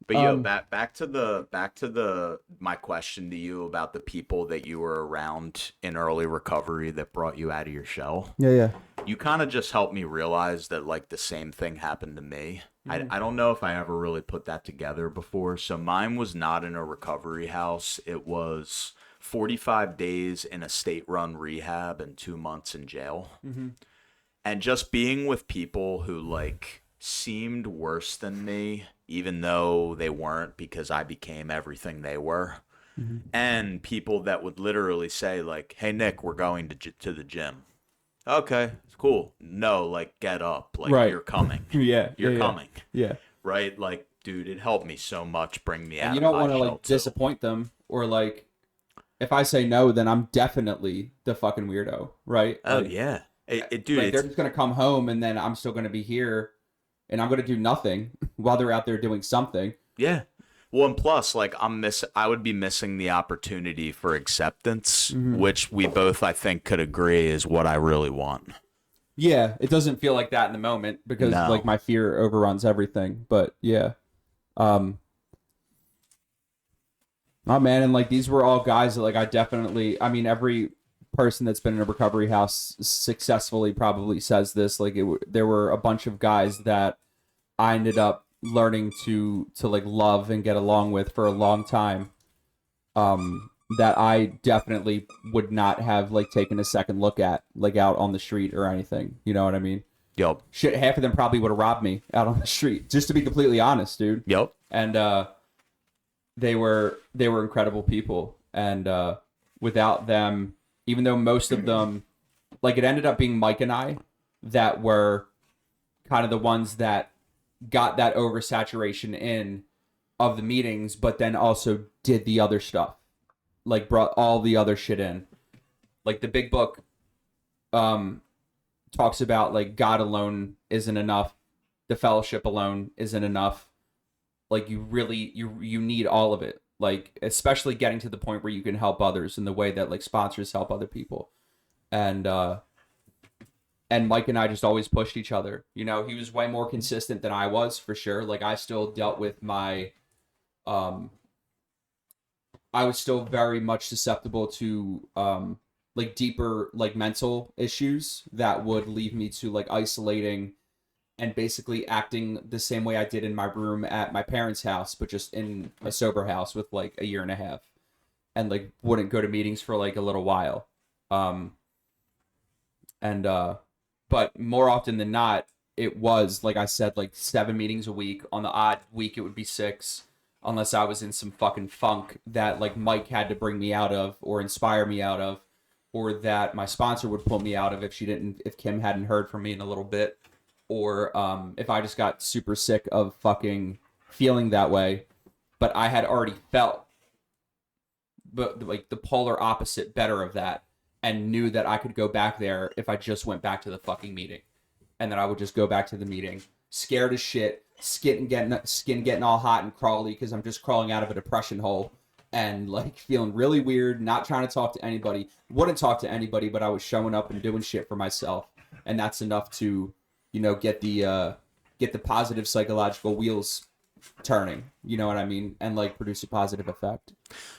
But yo, back to the my question to you about the people that you were around in early recovery that brought you out of your shell. Yeah. You kind of just helped me realize that like the same thing happened to me. I don't know if I ever really put that together before. So mine was not in a recovery house. It was 45 days in a state-run rehab and 2 months in jail. And just being with people who like seemed worse than me, even though they weren't, because I became everything they were. And people that would literally say like, hey Nick, we're going to the gym. Okay, it's cool. No, like get up, like you're coming. You're coming. Yeah. Right? Like, dude, it helped me so much bring me out. And you don't want to like too. disappoint them, or like if I say no, then I'm definitely the fucking weirdo, right? Oh like, yeah. Dude, like they're just gonna come home and then I'm still gonna be here and I'm gonna do nothing while they're out there doing something. Yeah. Well, and plus, like I would be missing the opportunity for acceptance, which we both, I think, could agree is what I really want. Yeah, it doesn't feel like that in the moment because like my fear overruns everything. But yeah, oh man, and like these were all guys that like I mean, every person that's been in a recovery house successfully probably says this. Like there were a bunch of guys that I ended up learning to like love and get along with for a long time, that I definitely would not have like taken a second look at like out on the street or anything. You know what I mean? Yep. Shit, half of them probably would have robbed me out on the street, just to be completely honest, dude. Yep. And they were incredible people, and without them, even though most of them, like it ended up being Mike and I that were kind of the ones that got that oversaturation in of the meetings, but then also did the other stuff, like brought all the other shit in. Like the big book talks about like God alone isn't enough, the fellowship alone isn't enough. Like you really you need all of it, like especially getting to the point where you can help others in the way that like sponsors help other people. And Mike and I just always pushed each other. You know, he was way more consistent than I was, for sure. Like, I still dealt with my... I was still very much susceptible to, like, deeper, like, mental issues that would leave me to, like, isolating and basically acting the same way I did in my room at my parents' house, but just in a sober house with, like, a year and a half. And, like, wouldn't go to meetings for, like, a little while. But more often than not, it was, like I said, like 7 meetings a week. On the odd week, it would be 6, unless I was in some fucking funk that, like, Mike had to bring me out of or inspire me out of, or that my sponsor would pull me out of if Kim hadn't heard from me in a little bit, or if I just got super sick of fucking feeling that way. But I had already felt, but like the polar opposite better of that, and knew that I could go back there if I just went back to the fucking meeting. And then I would just go back to the meeting, scared as shit, skin getting all hot and crawly because I'm just crawling out of a depression hole, and like feeling really weird, not trying to talk to anybody. Wouldn't talk to anybody, but I was showing up and doing shit for myself. And that's enough to, you know, get the positive psychological wheels turning, you know what I mean, and like produce a positive effect.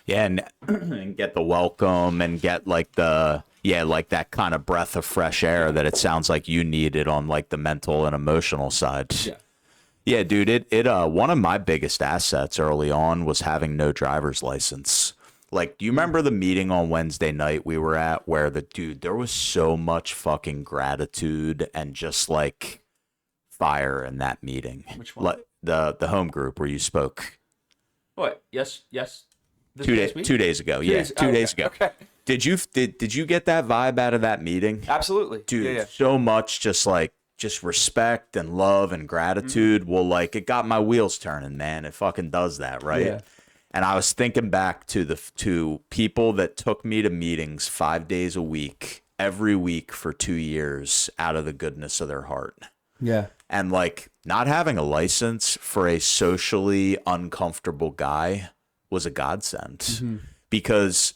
Yeah, and get the welcome and get like the like that kind of breath of fresh air that it sounds like you needed on like the mental and emotional side. Yeah, dude, it one of my biggest assets early on was having no driver's license. Like, do you remember the meeting on Wednesday night we were at where there was so much fucking gratitude and just like fire in that meeting. Which one? Like the home group where you spoke. What? Yes. This 2 days ago. Yeah, 2 days ago. Okay. Did you get that vibe out of that meeting? Absolutely. Dude, Yeah. so much just respect and love and gratitude. Well, like, it got my wheels turning, man. It fucking does that, right? Yeah. And I was thinking back to people that took me to meetings 5 days a week, every week for 2 years out of the goodness of their heart. Yeah. And like, not having a license for a socially uncomfortable guy was a godsend, because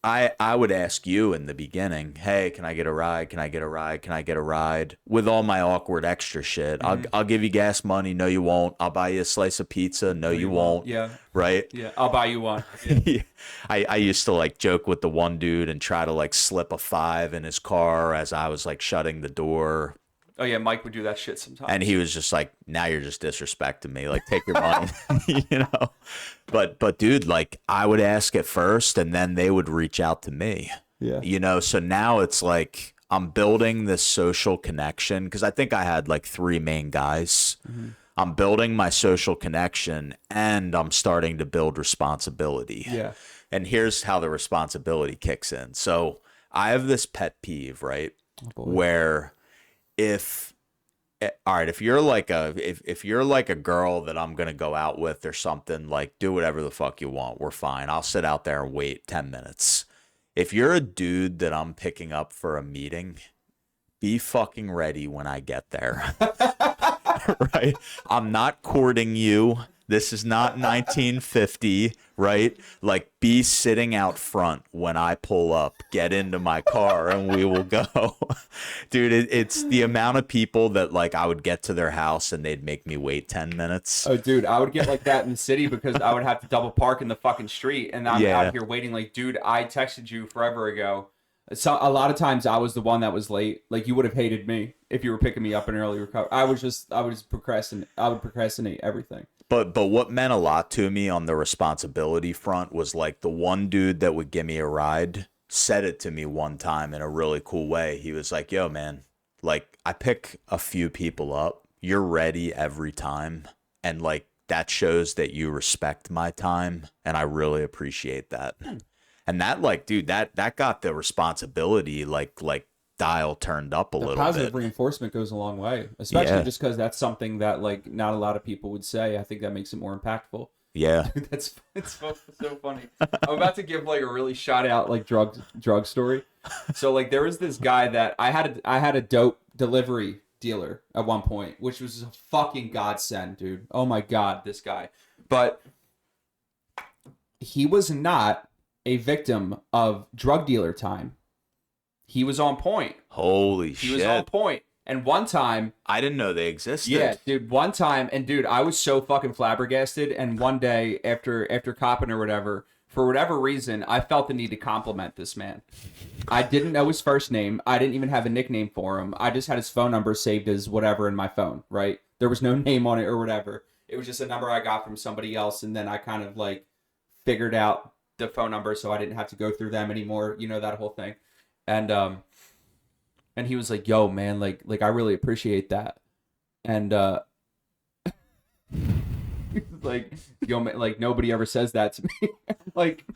I would ask you in the beginning, hey, can I get a ride? Can I get a ride? Can I get a ride? With all my awkward extra shit. I'll give you gas money. No, you won't. I'll buy you a slice of pizza. No, you won't. Yeah. Right? Yeah. I'll buy you one. Yeah. I used to like joke with the one dude and try to like slip a $5 in his car as I was like shutting the door. Oh yeah, Mike would do that shit sometimes. And he was just like, now you're just disrespecting me. Like, take your money, you know? But dude, like, I would ask it first and then they would reach out to me. Yeah. You know, so now it's like I'm building this social connection, because I think I had like 3 main guys. I'm building my social connection and I'm starting to build responsibility. Yeah. And here's how the responsibility kicks in. So I have this pet peeve, right? Where if you're like a girl that I'm gonna go out with or something, like, do whatever the fuck you want, we're fine. I'll sit out there and wait 10 minutes. If you're a dude that I'm picking up for a meeting, be fucking ready when I get there. Right? I'm not courting you. This is not 1950, right? Like, be sitting out front when I pull up, get into my car, and we will go. Dude, it's the amount of people that, like, I would get to their house and they'd make me wait 10 minutes. Oh, dude, I would get like that in the city because I would have to double park in the fucking street, and I'm out here waiting like, dude, I texted you forever ago. So a lot of times I was the one that was late. Like, you would have hated me if you were picking me up in early recovery. I would procrastinate everything. But what meant a lot to me on the responsibility front was, like, the one dude that would give me a ride said it to me one time in a really cool way. He was like, yo, man, like, I pick a few people up. You're ready every time. And, like, that shows that you respect my time. And I really appreciate that. And that, like, dude, that got the responsibility, like dial turned up a little bit. Positive reinforcement goes a long way, especially just because that's something that, like, not a lot of people would say. I think that makes it more impactful. Yeah. Dude, it's so funny. I'm about to give like a really shot out like drug story. So like there was this guy that I had a dope delivery dealer at one point, which was a fucking godsend, dude. Oh my god, this guy. But he was not a victim of drug dealer time. He was on point. Holy shit. He was on point. And one time... I didn't know they existed. Yeah, dude, one time... And, dude, I was so fucking flabbergasted. And one day, after copping or whatever, for whatever reason, I felt the need to compliment this man. I didn't know his first name. I didn't even have a nickname for him. I just had his phone number saved as whatever in my phone, right? There was no name on it or whatever. It was just a number I got from somebody else. And then I kind of, like, figured out the phone number so I didn't have to go through them anymore. You know, that whole thing. And he was like, yo, man, like I really appreciate that. And he was like, yo, man, like nobody ever says that to me. Like,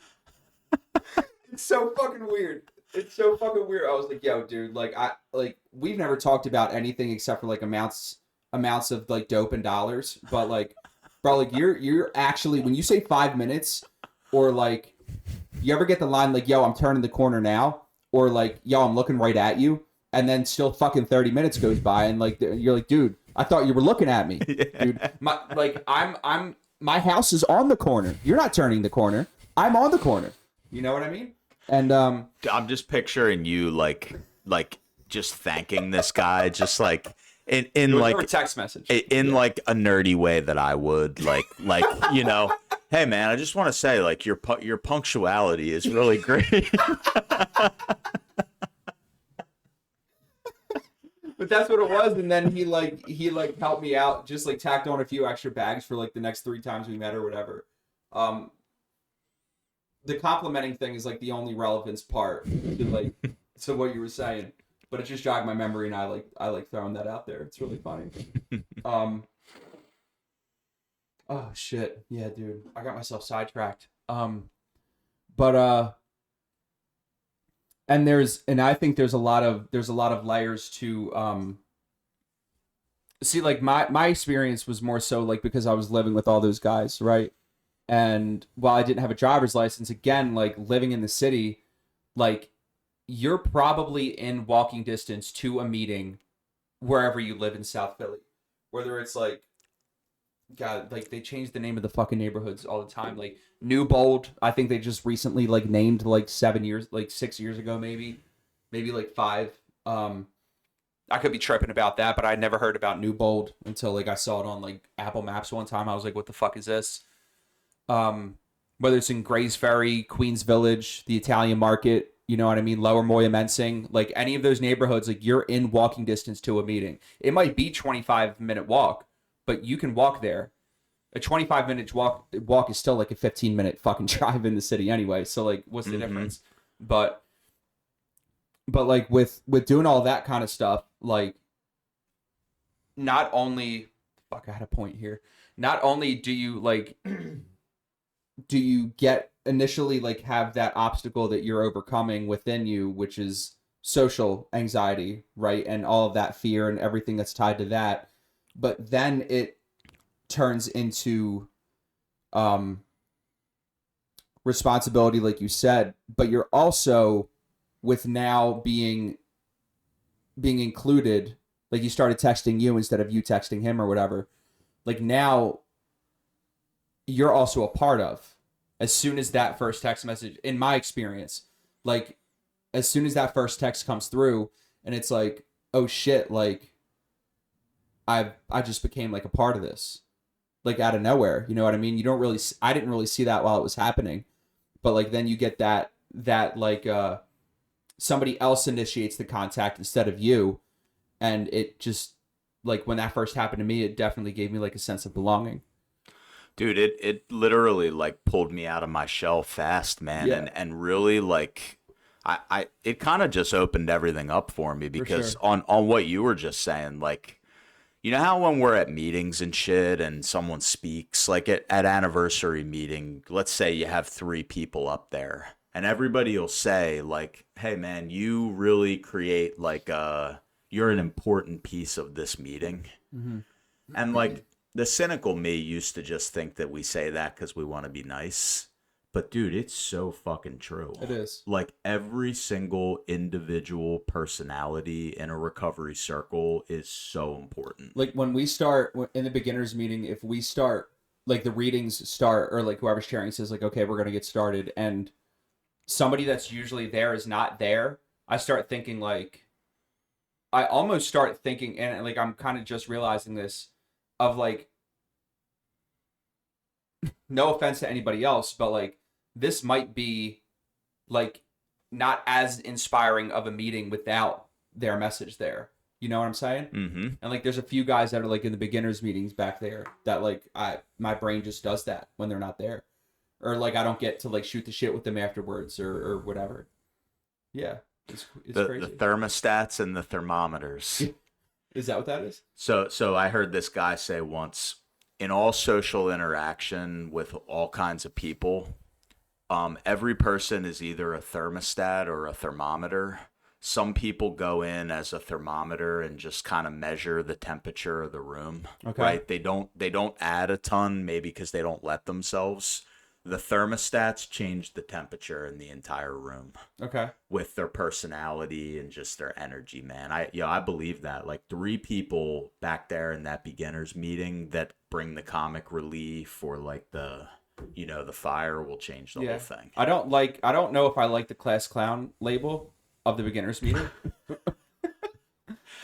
it's so fucking weird. It's so fucking weird. I was like, yo, dude, we've never talked about anything except for like amounts of like dope and dollars. But like, bro, like you're actually, when you say 5 minutes, or like you ever get the line like, yo, I'm turning the corner now, or like, yo, I'm looking right at you, and then still fucking 30 minutes goes by, and like you're like, dude, I thought you were looking at me. Yeah. Dude. My house is on the corner. You're not turning the corner. I'm on the corner. You know what I mean? And I'm just picturing you like just thanking this guy, just like, in It was like over text message. in like a nerdy way that I would like you know, hey man, I just want to say like your punctuality is really great. But that's what it was, and then he helped me out, just like tacked on a few extra bags for like the next 3 times we met or whatever. The complimenting thing is like the only relevance part to like to what you were saying, but it just jogged my memory, and I like throwing that out there. It's really funny. Oh shit, yeah, dude, I got myself sidetracked. But and I think there's a lot of layers to see, like my experience was more so like because I was living with all those guys, right? And while I didn't have a driver's license, again, like living in the city, like you're probably in walking distance to a meeting wherever you live in South Philly. Whether it's like, God, like they change the name of the fucking neighborhoods all the time. Like New Bold, I think they just recently like named like 6 years ago, maybe like 5. I could be tripping about that, but I'd never heard about New Bold until like I saw it on like Apple Maps one time. I was like, what the fuck is this? Whether it's in Grays Ferry, Queens Village, the Italian Market, you know what I mean? Lower Moyamensing, like any of those neighborhoods, like you're in walking distance to a meeting. It might be 25-minute walk, but you can walk there. A 25-minute walk is still like a 15-minute fucking drive in the city anyway. So like, what's the difference? But like with doing all that kind of stuff, like not only, fuck, I had a point here. Not only do you like, do you get initially like have that obstacle that you're overcoming within you, which is social anxiety, right? And all of that fear and everything that's tied to that. But then it turns into responsibility, like you said, but you're also, with now being included, like you started texting you instead of you texting him or whatever, like now you're also a part of, as soon as that first text message, in my experience, like as soon as that first text comes through and it's like, oh shit, like I just became like a part of this, like out of nowhere, you know what I mean? I didn't really see that while it was happening, but like then you get that like somebody else initiates the contact instead of you, and it just, like when that first happened to me, it definitely gave me like a sense of belonging. Dude, it literally like pulled me out of my shell fast, man. Yeah. And really like I it kind of just opened everything up for me because sure. on what you were just saying, like, you know how when we're at meetings and shit and someone speaks, like at anniversary meeting, let's say you have 3 people up there and everybody will say like, hey man, you really create like you're an important piece of this meeting. Mm-hmm. And like the cynical me used to just think that we say that because we want to be nice. But dude, it's so fucking true. It is. Like every single individual personality in a recovery circle is so important. Like when we start in the beginners meeting, if we start, like the readings start, or like whoever's chairing says like, okay, we're going to get started, and somebody that's usually there is not there, I start thinking like, I almost start thinking, and like I'm kind of just realizing this, of like, no offense to anybody else, but like this might be like not as inspiring of a meeting without their message there. You know what I'm saying? Mm-hmm. And like there's a few guys that are like in the beginners meetings back there that like my brain just does that when they're not there. Or like I don't get to like shoot the shit with them afterwards or whatever. Yeah. It's crazy. The thermostats and the thermometers. Is that what that is? So I heard this guy say once, in all social interaction with all kinds of people, every person is either a thermostat or a thermometer. Some people go in as a thermometer and just kind of measure the temperature of the room. Okay. Right? They don't add a ton, maybe because they don't let themselves. The thermostats change the temperature in the entire room. Okay. With their personality and just their energy, man. I believe that. Like 3 people back there in that beginners meeting that bring the comic relief or like the fire will change the whole thing. I don't know if I like the class clown label of the beginners meeting.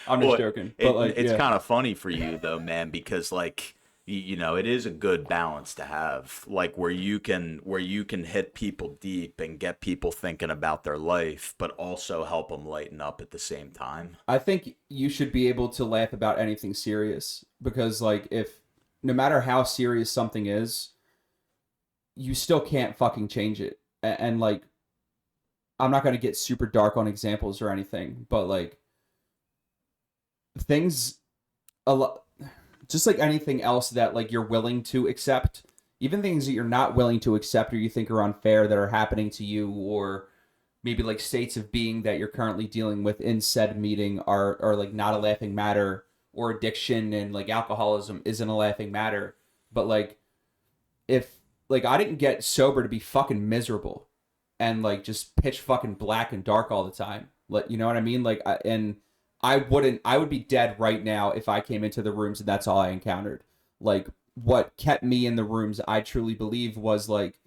I'm just joking. But like, it's yeah. kind of funny for you though, man, because like you know, it is a good balance to have, like where you can hit people deep and get people thinking about their life, but also help them lighten up at the same time. I think you should be able to laugh about anything serious because, like, if no matter how serious something is, you still can't fucking change it. And like, I'm not going to get super dark on examples or anything, but like, things a lot, just like anything else that like you're willing to accept, even things that you're not willing to accept or you think are unfair that are happening to you, or maybe like states of being that you're currently dealing with in said meeting are like not a laughing matter, or addiction and like alcoholism isn't a laughing matter. But like, if like I didn't get sober to be fucking miserable and like just pitch fucking black and dark all the time, like, you know what I mean? Like I would be dead right now if I came into the rooms and that's all I encountered. Like, what kept me in the rooms, I truly believe, was like,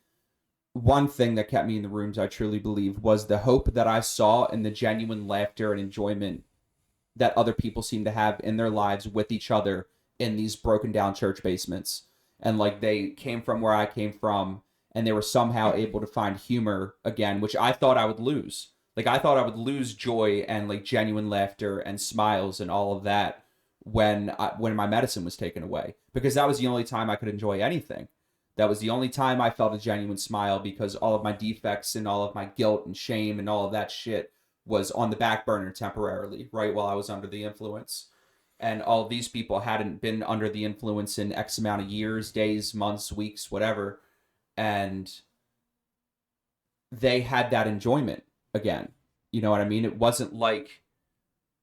one thing that kept me in the rooms, I truly believe, was the hope that I saw and the genuine laughter and enjoyment that other people seem to have in their lives with each other in these broken down church basements. And like, they came from where I came from, and they were somehow able to find humor again, which I thought I would lose. Like, I thought I would lose joy and like genuine laughter and smiles and all of that when my medicine was taken away, because that was the only time I could enjoy anything. That was the only time I felt a genuine smile, because all of my defects and all of my guilt and shame and all of that shit was on the back burner temporarily, right, while I was under the influence. And all of these people hadn't been under the influence in X amount of years, days, months, weeks, whatever. And they had that enjoyment again. You know what I mean? It wasn't like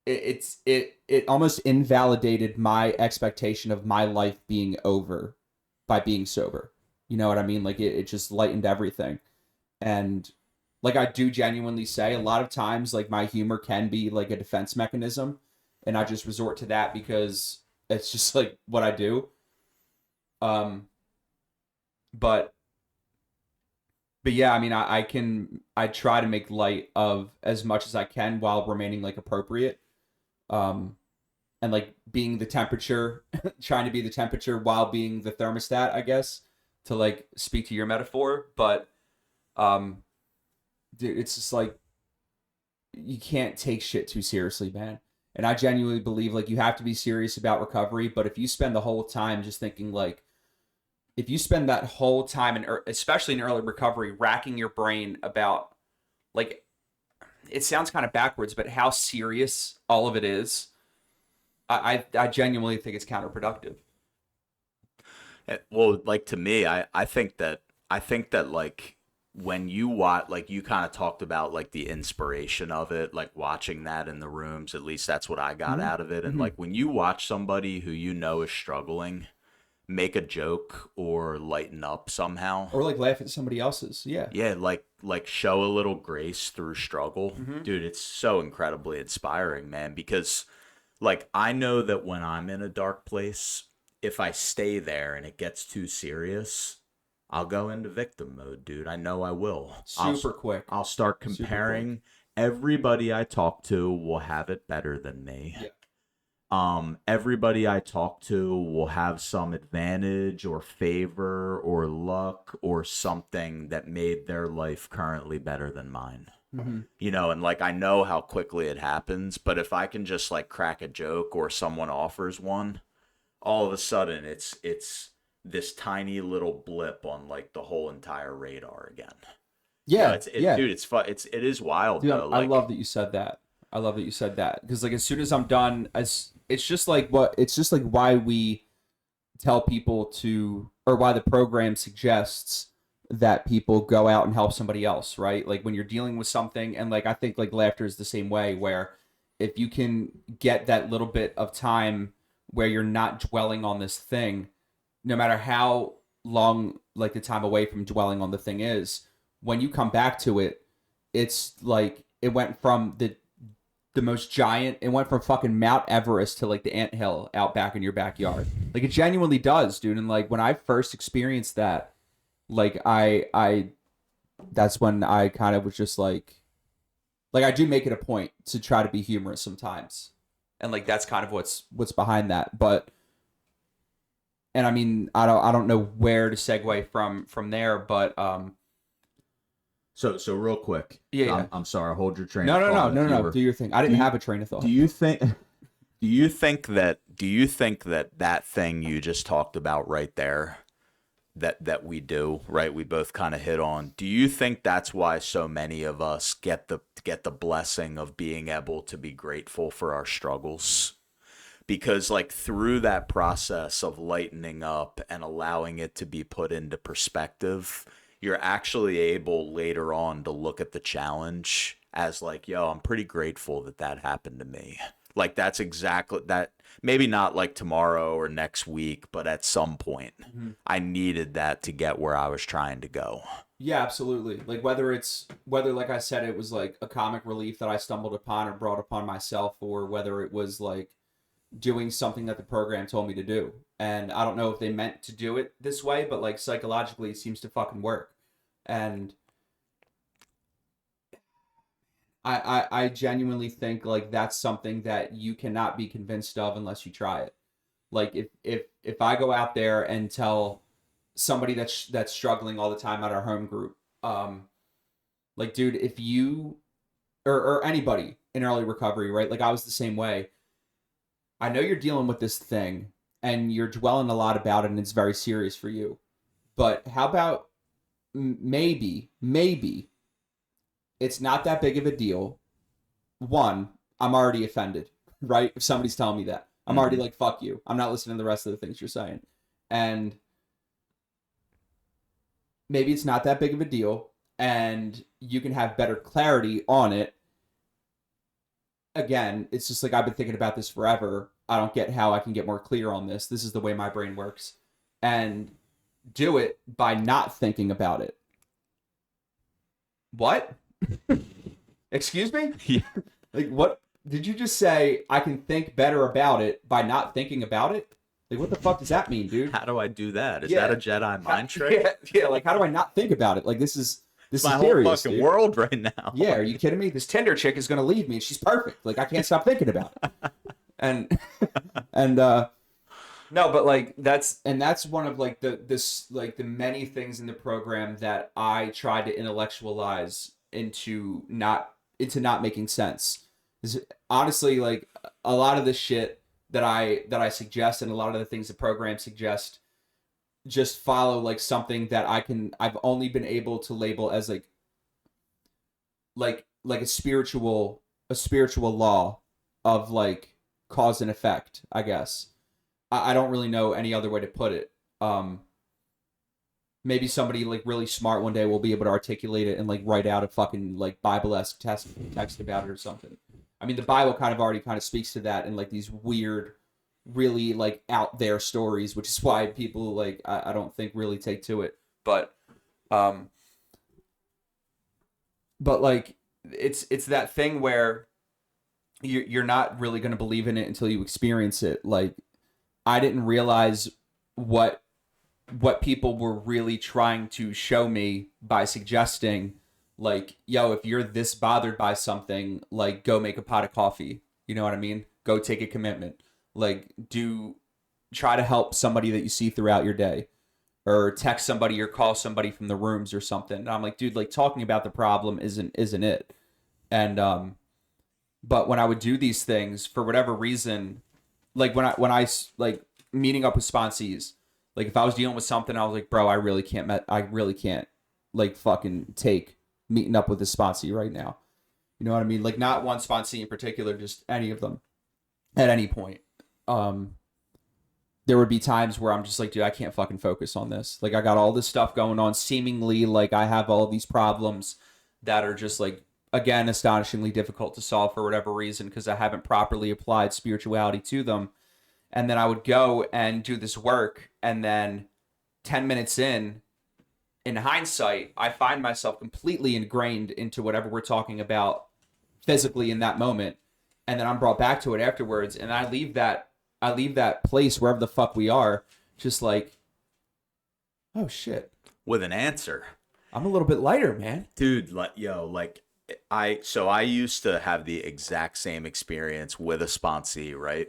it almost invalidated my expectation of my life being over by being sober. You know what I mean? Like, it just lightened everything. And like, I do genuinely say a lot of times, like, my humor can be like a defense mechanism, and I just resort to that because it's just like what I do. But yeah, I mean, I try to make light of as much as I can while remaining like appropriate. And like being the temperature, trying to be the temperature while being the thermostat, I guess, to like speak to your metaphor. But dude, it's just like, you can't take shit too seriously, man. And I genuinely believe like you have to be serious about recovery. But if you spend the whole time just thinking like, if you spend that whole time, especially in early recovery, racking your brain about, like, it sounds kind of backwards, but how serious all of it is, I genuinely think it's counterproductive. Well, like to me, I think that like when you watch, like you kind of talked about like the inspiration of it, like watching that in the rooms, at least that's what I got out of it. And like when you watch somebody who you know is struggling make a joke or lighten up somehow, or like laugh at somebody else's, yeah, like show a little grace through struggle, dude, it's so incredibly inspiring, man, because like I know that when I'm in a dark place, if I stay there and it gets too serious, I'll go into victim mode, dude. I know I will. Super quick. I'll start comparing. Everybody I talk to will have it better than me. Yeah. Everybody I talk to will have some advantage or favor or luck or something that made their life currently better than mine. You know, and like I know how quickly it happens, but if I can just like crack a joke or someone offers one, all of a sudden it's this tiny little blip on like the whole entire radar again. Yeah, dude, it's fun. It is wild, dude, though. I love that you said that. I love that you said that, because like as soon as I'm done, it's just like why we tell people to, or why the program suggests that people go out and help somebody else, right? Like when you're dealing with something, and like I think like laughter is the same way, where if you can get that little bit of time where you're not dwelling on this thing, no matter how long like the time away from dwelling on the thing is, when you come back to it, it's like it went from the most giant, it went from fucking Mount Everest to like the anthill out back in your backyard. Like it genuinely does, dude. And like when I first experienced that, like I that's when I kind of was just like I do make it a point to try to be humorous sometimes. And like that's kind of what's behind that. But and I mean, I don't know where to segue from there, but So real quick. Yeah. I'm sorry. Hold your train. No, of thought if you no. were- Do your thing. I didn't have a train of thought. Do you think? Do you think that that thing you just talked about right there, that we do, right? We both kind of hit on. Do you think that's why so many of us get the blessing of being able to be grateful for our struggles? Because like through that process of lightening up and allowing it to be put into perspective, you're actually able later on to look at the challenge as like, yo, I'm pretty grateful that happened to me. Like that's exactly that. Maybe not like tomorrow or next week, but at some point, I needed that to get where I was trying to go. Yeah, absolutely. Like whether like I said, it was like a comic relief that I stumbled upon or brought upon myself, or whether it was like doing something that the program told me to do. And I don't know if they meant to do it this way, but like psychologically it seems to fucking work. And I genuinely think like that's something that you cannot be convinced of unless you try it. Like if I go out there and tell somebody that's struggling all the time at our home group, like dude, if you or anybody in early recovery, right? Like I was the same way. I know you're dealing with this thing and you're dwelling a lot about it and it's very serious for you. But how about maybe it's not that big of a deal. One, I'm already offended, right? If somebody's telling me that. I'm already like, fuck you. I'm not listening to the rest of the things you're saying. And maybe it's not that big of a deal and you can have better clarity on it. Again, it's just like I've been thinking about this forever. I don't get how I can get more clear on this. This is the way my brain works. And do it by not thinking about it. What? Excuse me? Yeah. Like, what did you just say? I can think better about it by not thinking about it? Like, what the fuck does that mean, dude? How do I do that? Is Yeah. that a Jedi mind trick? Yeah, like, how do I not think about it? Like, this is My whole serious, fucking dude. world right now. Yeah, are you kidding me? This Tinder chick is gonna leave me, and she's perfect. Like, I can't stop thinking about it. And no, but like that's one of like the many things in the program that I tried to intellectualize into not making sense. Honestly, like a lot of the shit that I suggest and a lot of the things the program suggest just follow like something that I've only been able to label as like a spiritual law of like cause and effect, I guess. I don't really know any other way to put it. Maybe somebody like really smart one day will be able to articulate it and like write out a fucking like Bible-esque text about it or something. I mean, the Bible already speaks to that in like these weird, really like out there stories, which is why people like I don't think really take to it. But like it's that thing where you're not really going to believe in it until you experience it. Like I didn't realize what people were really trying to show me by suggesting like, yo, if you're this bothered by something, like go make a pot of coffee. You know what I mean? Go take a commitment. Like try to help somebody that you see throughout your day, or text somebody or call somebody from the rooms or something. And I'm like, dude, like talking about the problem isn't it. And, but when I would do these things for whatever reason, like when I like meeting up with sponsees, like if I was dealing with something, I was like, bro, I really can't like fucking take meeting up with this sponsee right now. You know what I mean? Like not one sponsee in particular, just any of them at any point. There would be times where I'm just like, dude, I can't fucking focus on this. Like I got all this stuff going on, seemingly like I have all these problems that are just like, again, astonishingly difficult to solve for whatever reason, because I haven't properly applied spirituality to them. And then I would go and do this work, and then 10 minutes in hindsight, I find myself completely ingrained into whatever we're talking about physically in that moment. And then I'm brought back to it afterwards, and I leave that place, wherever the fuck we are, just like, oh shit. With an answer. I'm a little bit lighter, man. Dude, like, yo, like I used to have the exact same experience with a sponsee, right?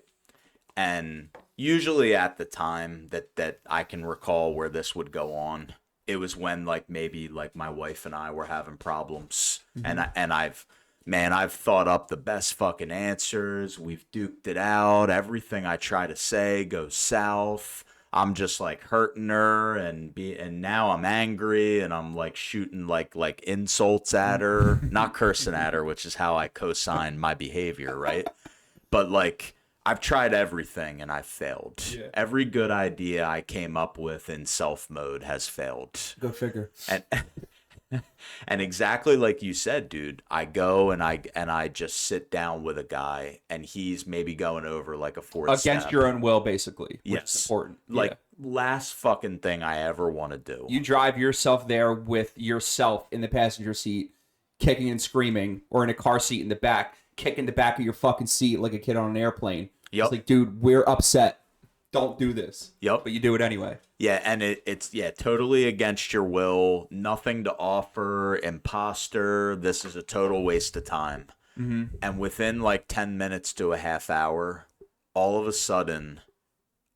And usually at the time that I can recall where this would go on, it was when like maybe like my wife and I were having problems, and I've thought up the best fucking answers. We've duked it out. Everything I try to say goes south. I'm just like hurting her, and now I'm angry, and I'm like shooting like insults at her, not cursing at her, which is how I co-sign my behavior, right? But like I've tried everything and I've failed. Yeah. Every good idea I came up with in self mode has failed. Go figure. And and exactly like you said, dude, I go and I just sit down with a guy, and he's maybe going over like a fourth Against step. your own will, basically. Which Yes. is important. Like Yeah. last fucking thing I ever want to do. You drive yourself there with yourself in the passenger seat, kicking and screaming, or in a car seat in the back, kicking the back of your fucking seat like a kid on an airplane. Yep. It's like, dude, we're upset. Don't do this. Yep. But you do it anyway. Yeah, and it's totally against your will, nothing to offer, imposter, this is a total waste of time. Mm-hmm. And within like 10 minutes to a half hour, all of a sudden,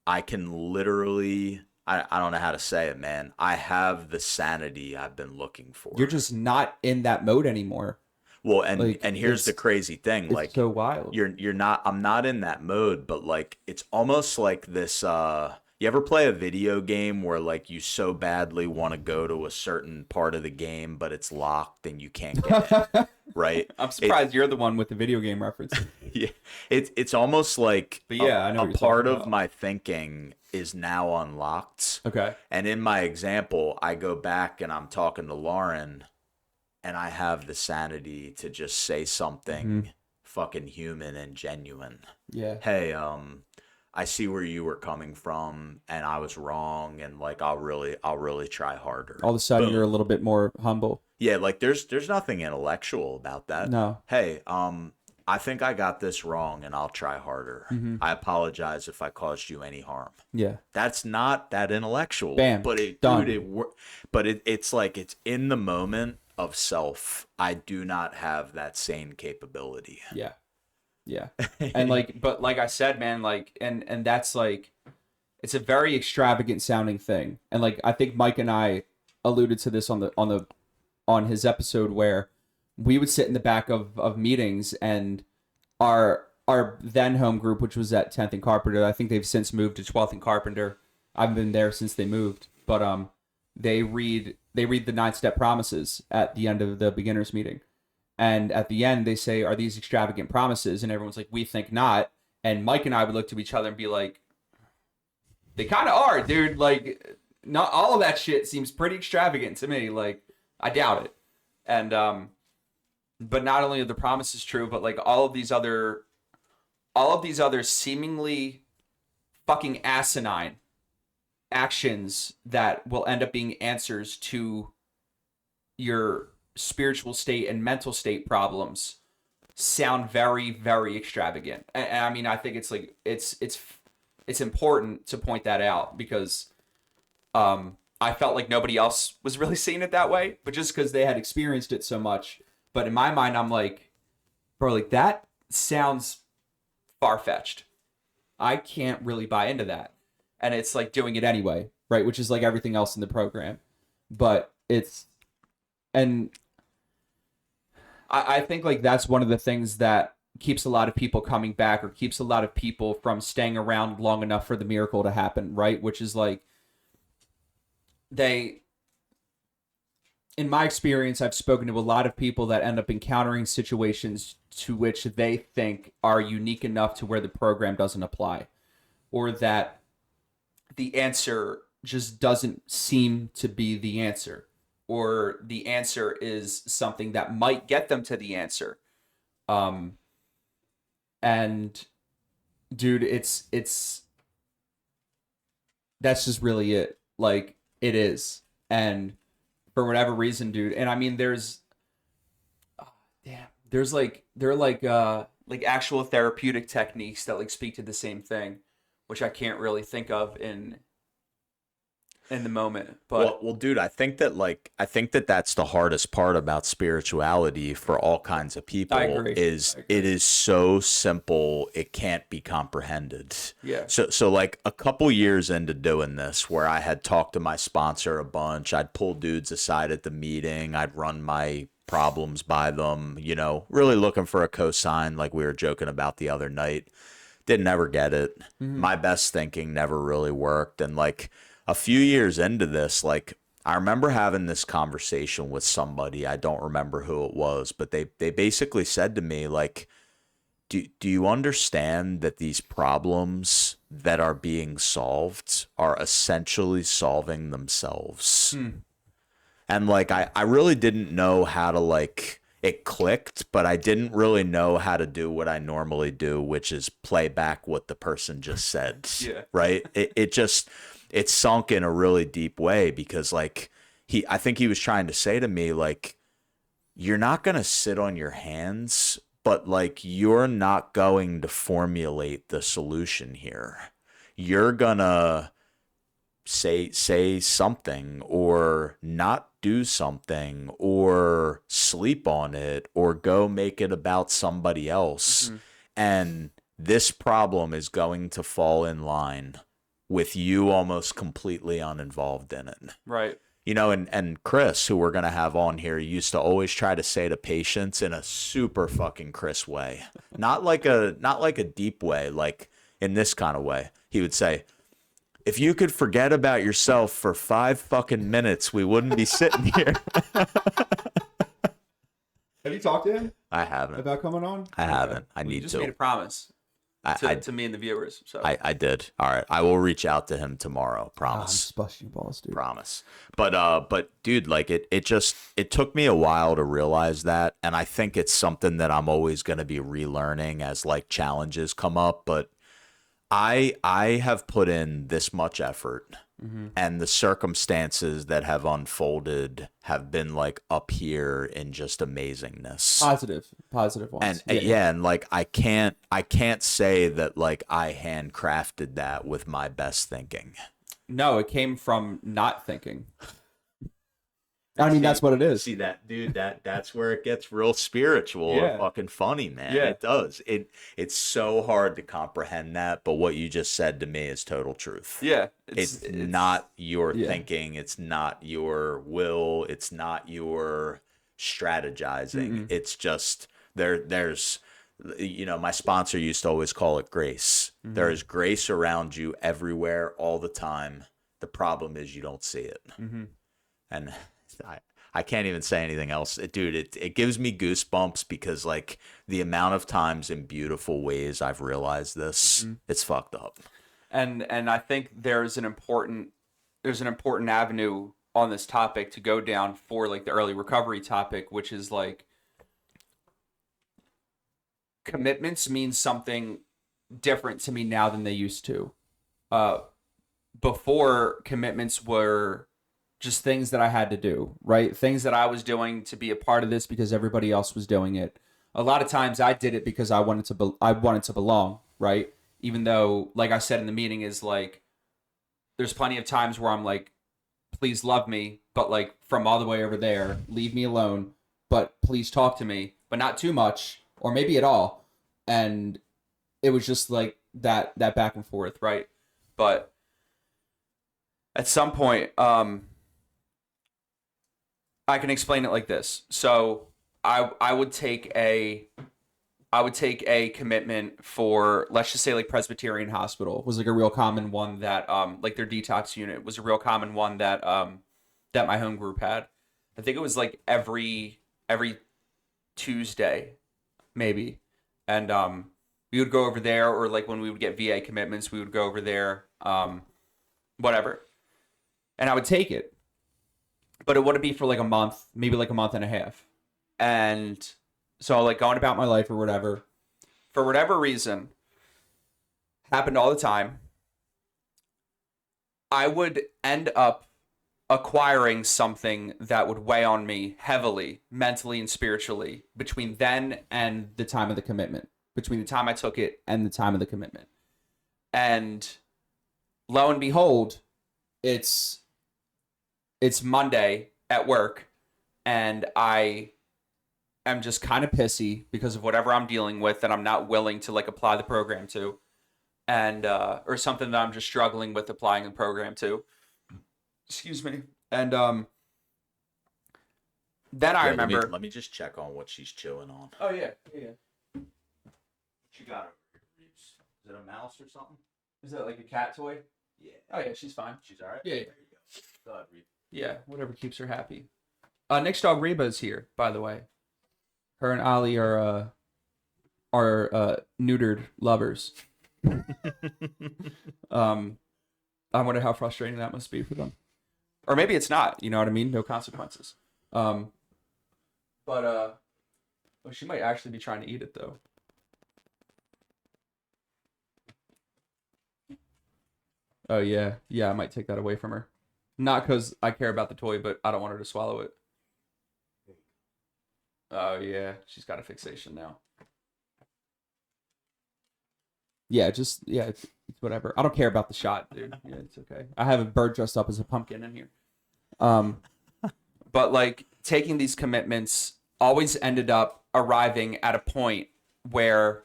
I can literally, I don't know how to say it, man. I have the sanity I've been looking for. You're just not in that mode anymore. Well, and like, and here's the it's- crazy thing, It's like so wild. you're not, I'm not in that mode, but like it's almost like this you ever play a video game where like you so badly want to go to a certain part of the game but it's locked and you can't get in, right? I'm surprised you're the one with the video game reference. Yeah, it's almost like But yeah, I know a what you're part talking of about. my thinking is now unlocked. Okay. And in my example, I go back and I'm talking to Lauren, and I have the sanity to just say something fucking human and genuine. Yeah. Hey, I see where you were coming from, and I was wrong, and like I'll really try harder. All of a sudden, Boom. you're a little bit more humble. Yeah, like there's nothing intellectual about that. No. Hey, I think I got this wrong, and I'll try harder. Mhm. I apologize if I caused you any harm. Yeah. That's not that intellectual. Bam. But it, Done. dude, it's like it's in the moment of self. I do not have that sane capability. Yeah. Yeah. And like, but like I said, man, like, and that's like, it's a very extravagant sounding thing. And like, I think Mike and I alluded to this on his episode where we would sit in the back of meetings, and our then home group, which was at 10th and Carpenter, I think they've since moved to 12th and Carpenter. I haven't been there since they moved, but they read the 9-step promises at the end of the beginners meeting. And at the end, they say, are these extravagant promises? And everyone's like, we think not. And Mike and I would look to each other and be like, they kind of are, dude. Like, not all of that shit seems pretty extravagant to me. Like, I doubt it. And, but not only are the promises true, but like all of these other seemingly fucking asinine actions that will end up being answers to your spiritual state and mental state problems sound very, very extravagant. And I mean, I think it's like it's important to point that out because I felt like nobody else was really seeing it that way, but just because they had experienced it so much. But in my mind, I'm like, bro, like that sounds far-fetched. I can't really buy into that. And it's like doing it anyway, right? Which is like everything else in the program. But it's, and I think like that's one of the things that keeps a lot of people coming back or keeps a lot of people from staying around long enough for the miracle to happen, right? Which is like, in my experience, I've spoken to a lot of people that end up encountering situations to which they think are unique enough to where the program doesn't apply, or that the answer just doesn't seem to be the answer, or the answer is something that might get them to the answer. And dude, it's that's just really it. Like, it is. And for whatever reason, dude. And I mean, there are like actual therapeutic techniques that like speak to the same thing, which I can't really think of in in the moment. But Well, dude, I think that that's the hardest part about spirituality for all kinds of people. I agree. It is so simple it can't be comprehended. Yeah. So like a couple years into doing this, where I had talked to my sponsor a bunch, I'd pull dudes aside at the meeting, I'd run my problems by them, you know, really looking for a cosign, like we were joking about the other night. Didn't ever get it. My best thinking never really worked, and like a few years into this, like I remember having this conversation with somebody. I don't remember who it was, but they basically said to me, like, do you understand that these problems that are being solved are essentially solving themselves? And like I really didn't know how to, like, it clicked, but I didn't really know how to do what I normally do, which is play back what the person just said. Yeah. Right? It sunk in a really deep way, because like I think he was trying to say to me, like, you're not going to sit on your hands, but like you're not going to formulate the solution here. You're going to say something, or not do something, or sleep on it, or go make it about somebody else. And this problem is going to fall in line with you almost completely uninvolved in it. right. You know, and Chris, who we're going to have on here, used to always try to say to patients in a super fucking Chris way, not like a deep way, like in this kind of way. He would say, if you could forget about yourself for 5 fucking minutes, we wouldn't be sitting here. Have you talked to him I haven't. about coming on? I haven't. I We need just made a to. promise I to me and the viewers. So I did. All right. I will reach out to him tomorrow. I'm Promise. just busting your balls, dude. Promise. But dude, like it took me a while to realize that, and I think it's something that I'm always going to be relearning as like challenges come up. But I have put in this much effort, and the circumstances that have unfolded have been like up here in just amazingness. Positive ones. And and like I can't say that like I handcrafted that with my best thinking. No, it came from not thinking. I mean, that's what it is. See that, dude? That's where it gets real spiritual Yeah. and fucking funny, man. Yeah. It does. It's so hard to comprehend that, but what you just said to me is total truth. Yeah. It's not your yeah. thinking. It's not your will. It's not your strategizing. It's just there's, you know, my sponsor used to always call it grace. There is grace around you everywhere all the time. The problem is you don't see it. And I can't even say anything else. Dude, it gives me goosebumps, because like the amount of times in beautiful ways I've realized this, it's fucked up. And I think there's an important avenue on this topic to go down for like the early recovery topic, which is like commitments mean something different to me now than they used to. Before, commitments were just things that I had to do, right? Things that I was doing to be a part of this because everybody else was doing it. A lot of times I did it because I wanted to belong, right? Even though, like I said in the meeting, is like, there's plenty of times where I'm like, please love me, but like from all the way over there, leave me alone, but please talk to me, but not too much, or maybe at all. And it was just like that back and forth, right? But at some point, I can explain it like this. So I would take a commitment for, let's just say like Presbyterian Hospital was like a real common one that like their detox unit was a real common one that that my home group had. I think it was like every Tuesday, maybe. And we would go over there, or like when we would get VA commitments, we would go over there, whatever. And I would take it. But it wouldn't be for like a month, maybe like a month and a half. And so like going about my life or whatever, for whatever reason, happened all the time, I would end up acquiring something that would weigh on me heavily, mentally and spiritually, between then and the time of the commitment, between the time I took it and the time of the commitment. And lo and behold, it's it's Monday at work, and I am just kind of pissy because of whatever I'm dealing with that I'm not willing to like apply the program to, and or something that I'm just struggling with applying the program to. Excuse me. And then I remember. Let me just check on what she's chewing on. Oh yeah. What you got over here, Reeves? Is it a mouse or something? Is that like a cat toy? Yeah. Oh yeah, she's fine. She's all right? Yeah. There you go. Go ahead, Reeves. Yeah, whatever keeps her happy. Nick's dog Reba is here, by the way. Her and Ollie are neutered lovers. I wonder how frustrating that must be for them. Or maybe it's not, you know what I mean? No consequences. But well, she might actually be trying to eat it though. Oh yeah, I might take that away from her. Not because I care about the toy, but I don't want her to swallow it. Oh yeah, she's got a fixation now. Yeah, it's whatever. I don't care about the shot, dude. Yeah, it's okay. I have a bird dressed up as a pumpkin in here. But like taking these commitments always ended up arriving at a point where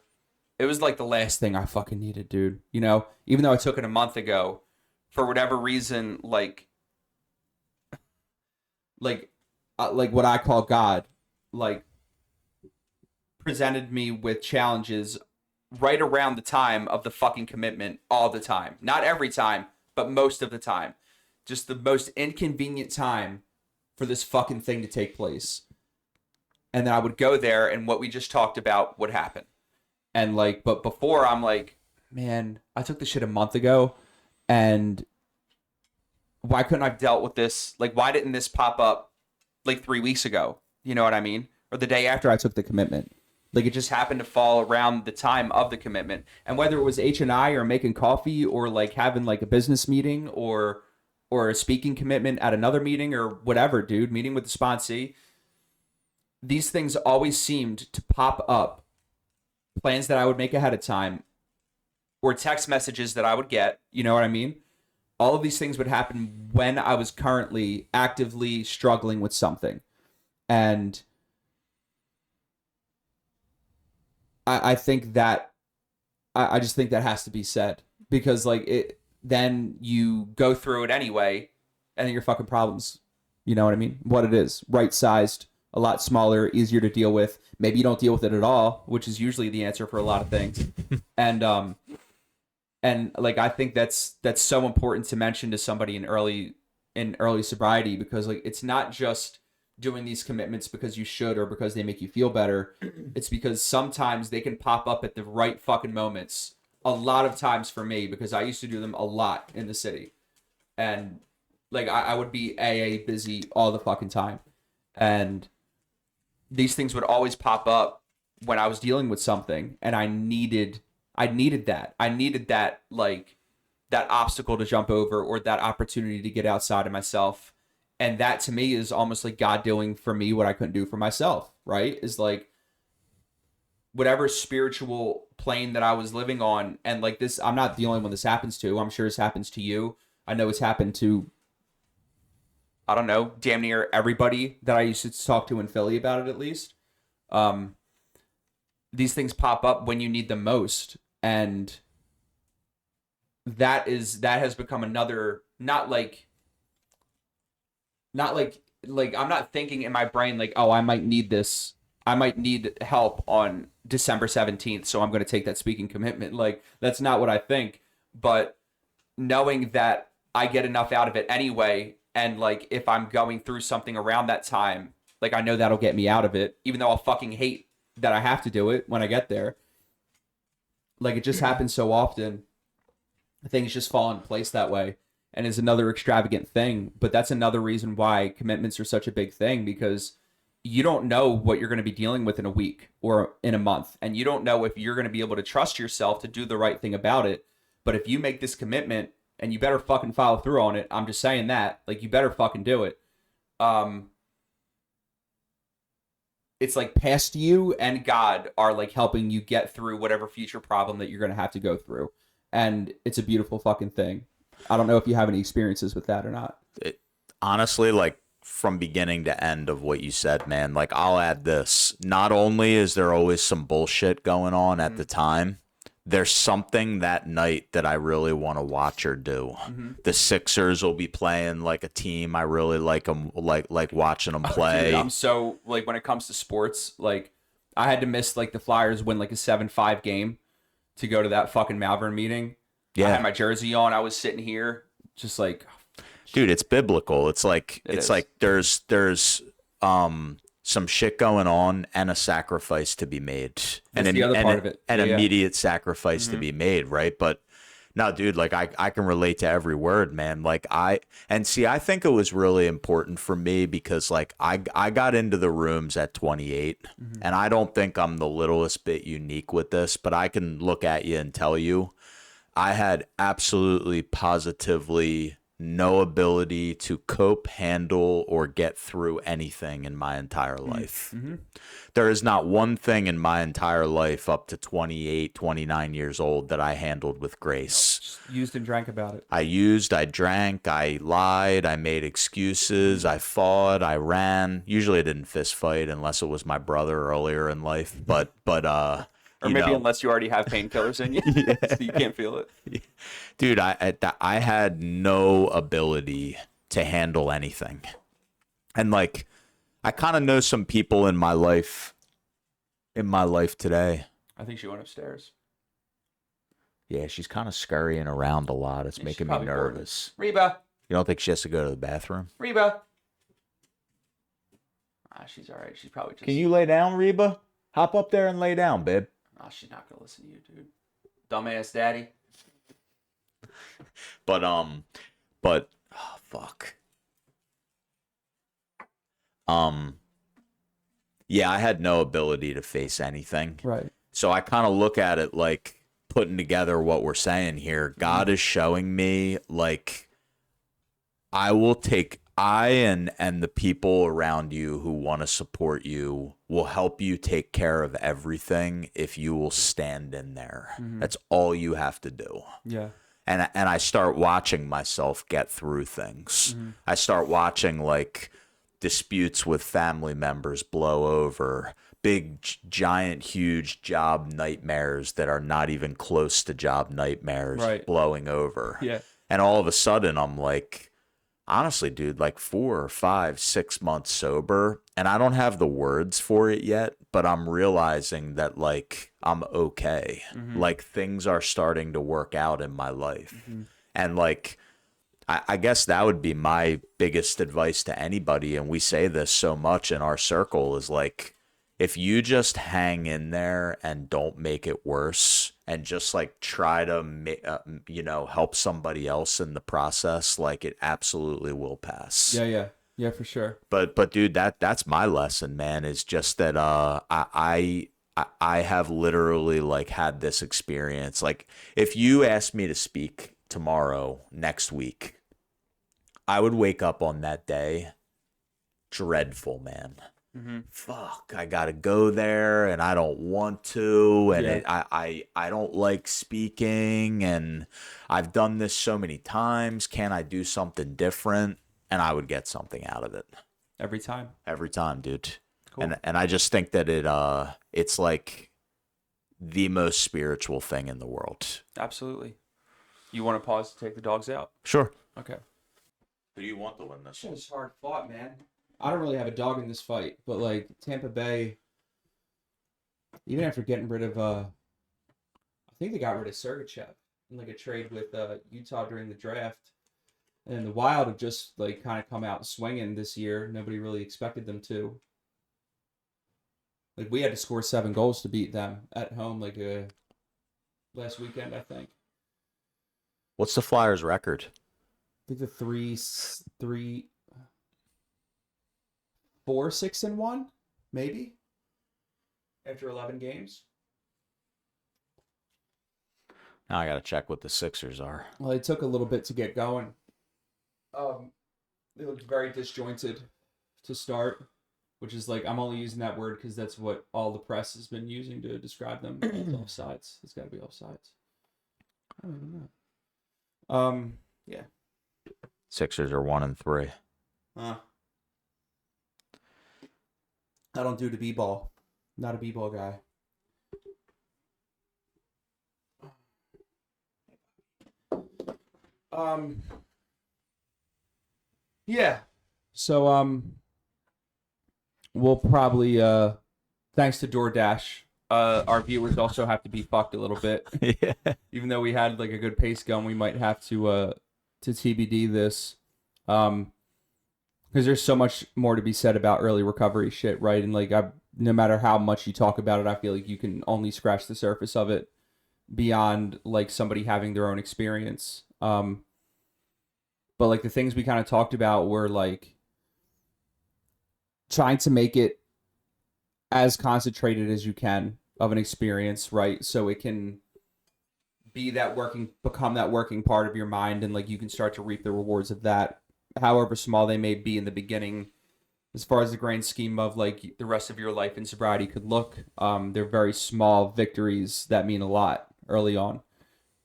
it was like the last thing I fucking needed, dude. You know, even though I took it a month ago, for whatever reason, like what I call God, like presented me with challenges right around the time of the fucking commitment all the time. Not every time, but most of the time. Just the most inconvenient time for this fucking thing to take place. And then I would go there and what we just talked about would happen. And like, but before I'm like, man, I took this shit a month ago and why couldn't I have dealt with this? Like, why didn't this pop up like 3 weeks ago? You know what I mean? Or the day after I took the commitment. Like it just happened to fall around the time of the commitment. And whether it was H&I or making coffee or like having like a business meeting or a speaking commitment at another meeting or whatever, dude, meeting with the sponsee, these things always seemed to pop up. Plans that I would make ahead of time or text messages that I would get, you know what I mean? All of these things would happen when I was currently actively struggling with something. And I think that I just think that has to be said because like it then you go through it anyway and then your fucking problems, you know what I mean? What it is, right sized, a lot smaller, easier to deal with. Maybe you don't deal with it at all, which is usually the answer for a lot of things. And like I think that's so important to mention to somebody in early sobriety because like it's not just doing these commitments because you should or because they make you feel better. It's because sometimes they can pop up at the right fucking moments. A lot of times for me, because I used to do them a lot in the city. And like I would be AA busy all the fucking time. And these things would always pop up when I was dealing with something and I needed that. I needed that like that obstacle to jump over or that opportunity to get outside of myself. And that to me is almost like God doing for me what I couldn't do for myself, right? Is like whatever spiritual plane that I was living on. And like this, I'm not the only one this happens to. I'm sure this happens to you. I know it's happened to, I don't know, damn near everybody that I used to talk to in Philly about it at least. These things pop up when you need them most. And that has become another, not like I'm not thinking in my brain like, oh, I might need this. I might need help on December 17th, so I'm going to take that speaking commitment. Like, that's not what I think. But knowing that I get enough out of it anyway, and like if I'm going through something around that time, like I know that'll get me out of it, even though I'll fucking hate that I have to do it when I get there. Like, it just happens so often. Things just fall in place that way. And is another extravagant thing, but that's another reason why commitments are such a big thing because you don't know what you're going to be dealing with in a week or in a month, and you don't know if you're going to be able to trust yourself to do the right thing about it. But if you make this commitment, and you better fucking follow through on it, I'm just saying that, like you better fucking do it. It's like past you and God are like helping you get through whatever future problem that you're going to have to go through, and it's a beautiful fucking thing. I don't know if you have any experiences with that or not. honestly, like from beginning to end of what you said, man, like I'll add this. Not only is there always some bullshit going on at the time, there's something that night that I really want to watch or do. The Sixers will be playing like a team. I really like them, like watching them play. Dude, I'm so like when it comes to sports, like I had to miss like the Flyers win like a 7-5 game to go to that fucking Malvern meeting. I Yeah. had my jersey on. I was sitting here just like, Dude, it's biblical. It's like It is. like there's some shit going on and a sacrifice to be made. That's the other part of it. An Yeah, yeah. immediate sacrifice to be made, right? But no, dude, like I can relate to every word, man. Like I think it was really important for me because like I got into the rooms at 28 and I don't think I'm the littlest bit unique with this, but I can look at you and tell you I had absolutely positively no ability to cope, handle, or get through anything in my entire life. There is not one thing in my entire life up to 28, 29 years old that I handled with grace. just used and drank about it. I used, I drank, I lied, I made excuses, I fought, I ran. Usually I didn't fist fight unless it was my brother earlier in life, but Or you maybe know. unless you already have painkillers in you, so you can't feel it. Dude, I had no ability to handle anything. And like I kind of know some people in my life today. I think she went upstairs. Yeah, she's kind of scurrying around a lot. It's Yeah, she's making me probably bored. nervous. Reba, You don't think she has to go to the bathroom? Reba. She's all right. She's probably just. Can you lay down, Reba? Hop up there and lay down, babe. She's not gonna listen to you, dude. Dumbass daddy. But oh, fuck. Yeah, I had no ability to face anything. Right. So I kind of look at it like putting together what we're saying here. God is showing me like I and the people around you who want to support you will help you take care of everything if you will stand in there. That's all you have to do. Yeah. And I start watching myself get through things. I start watching like disputes with family members blow over, big giant huge job nightmares that are not even close to job nightmares Right. blowing over. Yeah. And all of a sudden I'm like, honestly, dude, like 4 or 5, 6 months sober, and I don't have the words for it yet, but I'm realizing that like I'm okay. Like things are starting to work out in my life. And like I guess that would be my biggest advice to anybody, and we say this so much in our circle, is like if you just hang in there and don't make it worse and just like try to help somebody else in the process, like it absolutely will pass. Yeah, for sure. But dude, that's my lesson, man, is just that I have literally like had this experience. Like if you asked me to speak tomorrow, next week, I would wake up on that day dreadful, man. Fuck, I gotta go there and I don't want to, and I don't like speaking, and I've done this so many times. Can I do something different? And I would get something out of it Every time. dude. Cool. And I just think that it's like the most spiritual thing in the world. Absolutely. You want to pause to take the dogs out? Sure. Okay. Who do you want to win this? It was hard fought, man. I don't really have a dog in this fight, but like Tampa Bay, even after getting rid of, I think they got rid of Sergachev in like a trade with Utah during the draft, and the Wild have just like kind of come out swinging this year. Nobody really expected them to. Like we had to score 7 goals to beat them at home, like last weekend, I think. What's the Flyers' record? I think the 4-6-1, maybe, after 11 games. Now I gotta check what the Sixers are. Well, it took a little bit to get going. They looked very disjointed to start, which is like, I'm only using that word because that's what all the press has been using to describe them. It's offsides. It's got to be offsides. I don't even know. Yeah. Sixers are 1-3. I don't do the b-ball. Not a b-ball guy. Yeah. So we'll probably thanks to Doordash, our viewers also have to be fucked a little bit. Yeah. Even though we had like a good pace going, we might have to TBD this. Because there's so much more to be said about early recovery shit, right? And like no matter how much you talk about it, I feel like you can only scratch the surface of it beyond like somebody having their own experience. But like the things we kind of talked about were like trying to make it as concentrated as you can of an experience, right? So it can become that working part of your mind, and like you can start to reap the rewards of that, however small they may be in the beginning. As far as the grand scheme of like the rest of your life in sobriety could look, they're very small victories that mean a lot early on,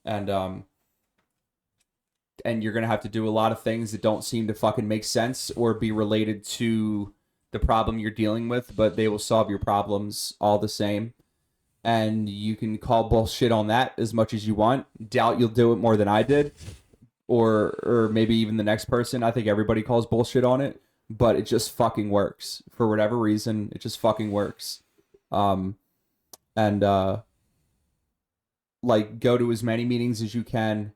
and you're gonna have to do a lot of things that don't seem to fucking make sense or be related to the problem you're dealing with, but they will solve your problems all the same. And you can call bullshit on that as much as you want. Doubt you'll do it more than I did, or maybe even the next person. I think everybody calls bullshit on it, but it just fucking works for whatever reason. It just fucking works. Like go to as many meetings as you can.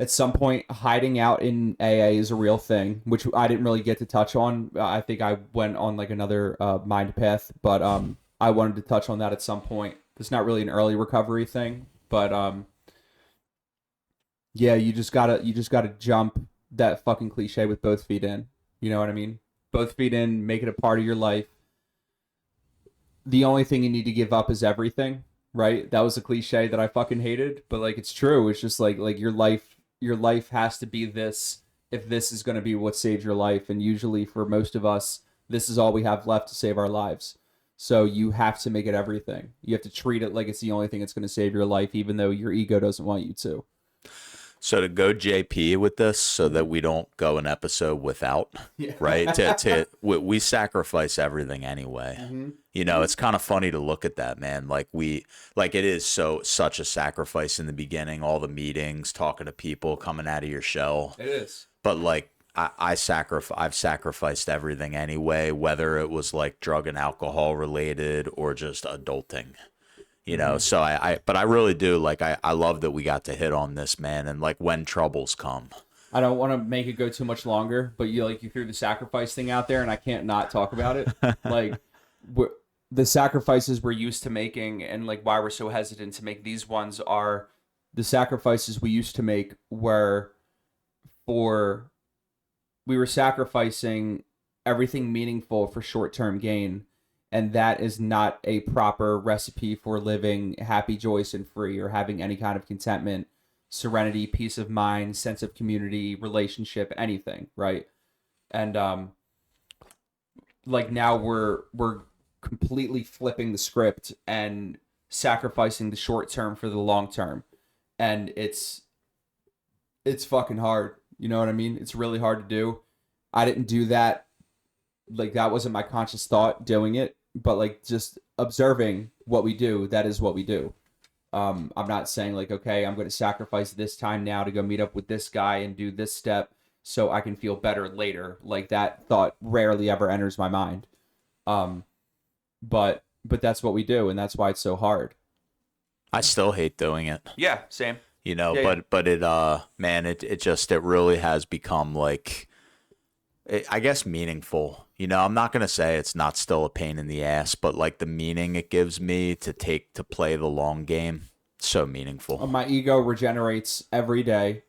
At some point, hiding out in AA is a real thing, which I didn't really get to touch on. I think I went on like another mind path, but I wanted to touch on that at some point. It's not really an early recovery thing, but yeah, you just gotta jump that fucking cliche with both feet in. You know what I mean? Both feet in, make it a part of your life. The only thing you need to give up is everything, right? That was a cliche that I fucking hated, but like it's true. It's just like your life has to be this if this is going to be what saves your life, and usually for most of us, this is all we have left to save our lives. So you have to make it everything. You have to treat it like it's the only thing that's going to save your life, even though your ego doesn't want you to. So to go JP with this, so that we don't go an episode without, Yeah. right? We sacrifice everything anyway. Mm-hmm. You know, it's kind of funny to look at that, man. Like it is such a sacrifice in the beginning, all the meetings, talking to people, coming out of your shell. It is. But like I've sacrificed everything anyway, whether it was like drug and alcohol related or just adulting. You know, so but I really do like, I love that we got to hit on this, man. And like when troubles come, I don't want to make it go too much longer, but you threw the sacrifice thing out there and I can't not talk about it. Like the sacrifices we're used to making, and like why we're so hesitant to make these ones, are the sacrifices we used to make we were sacrificing everything meaningful for short-term gain. And that is not a proper recipe for living happy, joyous, and free, or having any kind of contentment, serenity, peace of mind, sense of community, relationship, anything, right? And like now we're completely flipping the script and sacrificing the short term for the long term. And it's fucking hard. You know what I mean? It's really hard to do. I didn't do that. Like that wasn't my conscious thought doing it. But like just observing what we do, that is what we do. I'm not saying like, okay, I'm going to sacrifice this time now to go meet up with this guy and do this step so I can feel better later. Like that thought rarely ever enters my mind. But that's what we do, and that's why it's so hard. I still hate doing it. Yeah, same. You know, Yeah, but it man, it really has become like, I guess, meaningful. You know, I'm not going to say it's not still a pain in the ass, but like the meaning it gives me to play the long game, so meaningful. My ego regenerates every day.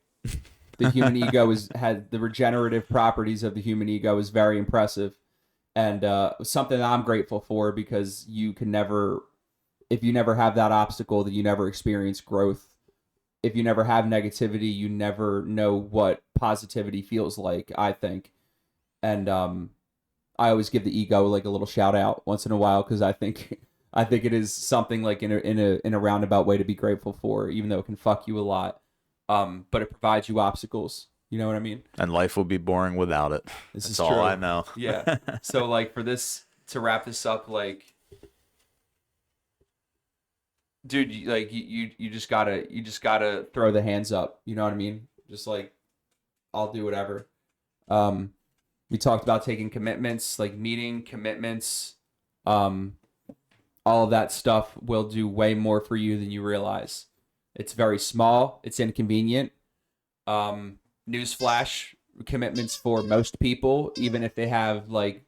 The human ego has the regenerative properties of the human ego is very impressive, and something that I'm grateful for, because if you never have that obstacle, then you never experience growth. If you never have negativity, you never know what positivity feels like, I think. And I always give the ego like a little shout out once in a while, because I think it is something like in a roundabout way to be grateful for, even though it can fuck you a lot. But it provides you obstacles, You know what I mean? And life will be boring without it. This That's is all true. I know. Yeah. So like for this to wrap this up, like, dude, you just gotta throw the hands up. You know what I mean? Just like, I'll do whatever. We talked about taking commitments, like meeting commitments. All of that stuff will do way more for you than you realize. It's very small. It's inconvenient. Newsflash, commitments for most people, even if they have like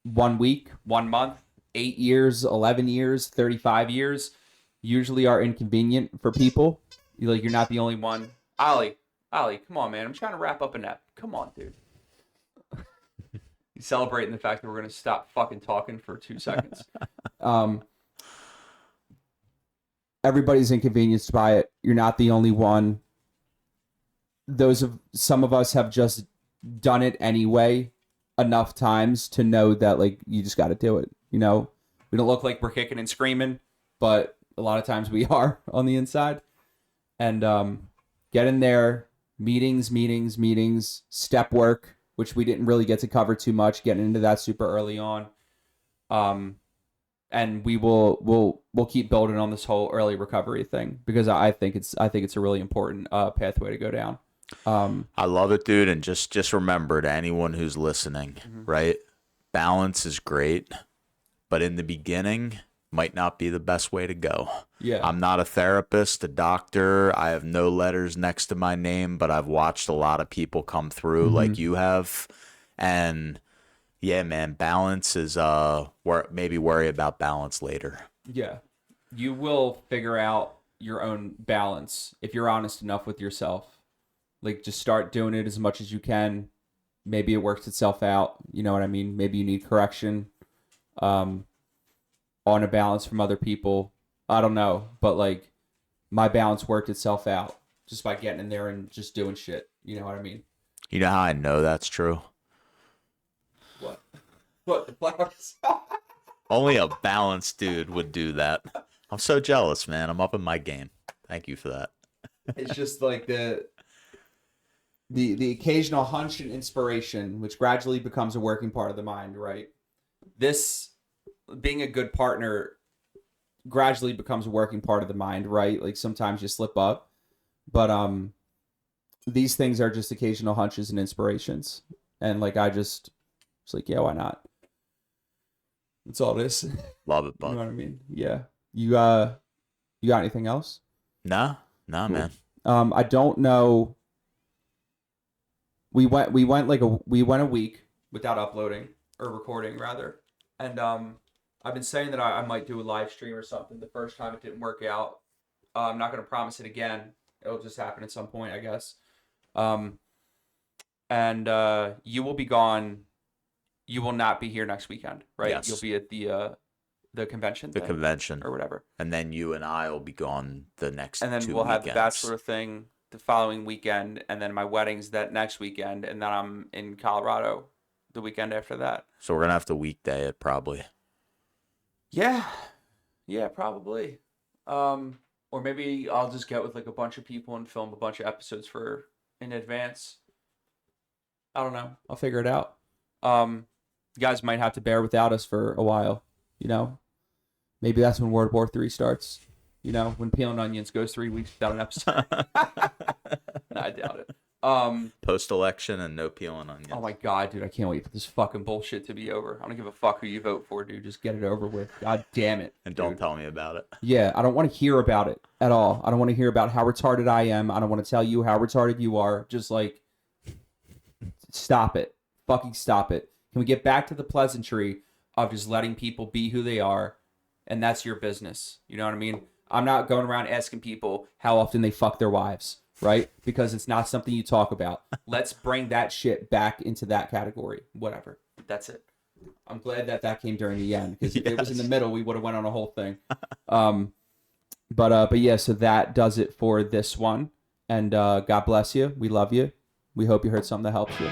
1 week, 1 month, 8 years, 11 years, 35 years, usually are inconvenient for people. You're not the only one. Ollie, come on, man. I'm trying to wrap up a nap. Come on, dude. He's celebrating the fact that we're going to stop fucking talking for 2 seconds. Everybody's inconvenienced by it. You're not the only one. Some of us have just done it anyway enough times to know that like you just got to do it. You know, we don't look like we're kicking and screaming, but a lot of times we are on the inside. And get in there, meetings, step work, which we didn't really get to cover too much, getting into that super early on. And we'll keep building on this whole early recovery thing because I think it's a really important pathway to go down. I love it, dude. And just remember, to anyone who's listening, right? Balance is great, but in the beginning might not be the best way to go. Yeah. I'm not a therapist, a doctor. I have no letters next to my name, but I've watched a lot of people come through like you have. And yeah, man, balance is maybe worry about balance later. Yeah. You will figure out your own balance if you're honest enough with yourself. Like, just start doing it as much as you can. Maybe it works itself out. You know what I mean? Maybe you need correction on a balance from other people. I don't know. But, like, my balance worked itself out just by getting in there and just doing shit. You know what I mean? You know how I know that's true? What? What? The flowers? Only a balanced dude would do that. I'm so jealous, man. I'm up in my game. Thank you for that. It's just like the occasional hunch and inspiration, which gradually becomes a working part of the mind, right? This, being a good partner, gradually becomes a working part of the mind, right? Like sometimes you slip up, but these things are just occasional hunches and inspirations, and like it's like, yeah, why not? That's all it is. Love it, You know bud. what I mean? Yeah. You got anything else? Nah, Cool. man. I don't know. We went a week without uploading or recording rather, and I've been saying that I might do a live stream or something. The first time it didn't work out. I'm not gonna promise it again. It'll just happen at some point, I guess. And you will be gone. You will not be here next weekend, right? Yes. You'll be at the convention, The thing convention. or whatever. And then you and I will be gone the next And then 2 we'll have the weekends. bachelor thing the following weekend, and then my wedding's that next weekend, and then I'm in Colorado the weekend after that. So we're going to have to weekday it probably. Yeah, probably. Or maybe I'll just get with like a bunch of people and film a bunch of episodes in advance. I don't know. I'll figure it out. You guys might have to bear without us for a while. You know, maybe that's when World War III starts. You know, when Peeling Onions goes 3 weeks without an episode. No, I doubt it. Post-election and no peeling onions. Oh my god, dude, I can't wait for this fucking bullshit to be over. I don't give a fuck who you vote for, dude. Just get it over with. God damn it. And don't dude. tell me about it. Yeah, I don't want to hear about it at all. I don't want to hear about how retarded I am. I don't want to tell you how retarded you are. Just like, stop it. Fucking stop it. Can we get back to the pleasantry of just letting people be who they are? And that's your business. You know what I mean? I'm not going around asking people how often they fuck their wives, right? Because it's not something you talk about. Let's bring that shit back into that category. Whatever. That's it. I'm glad that came during the end, because if it was in the middle, we would have went on a whole thing. But yeah, so that does it for this one. And God bless you. We love you. We hope you heard something that helps you.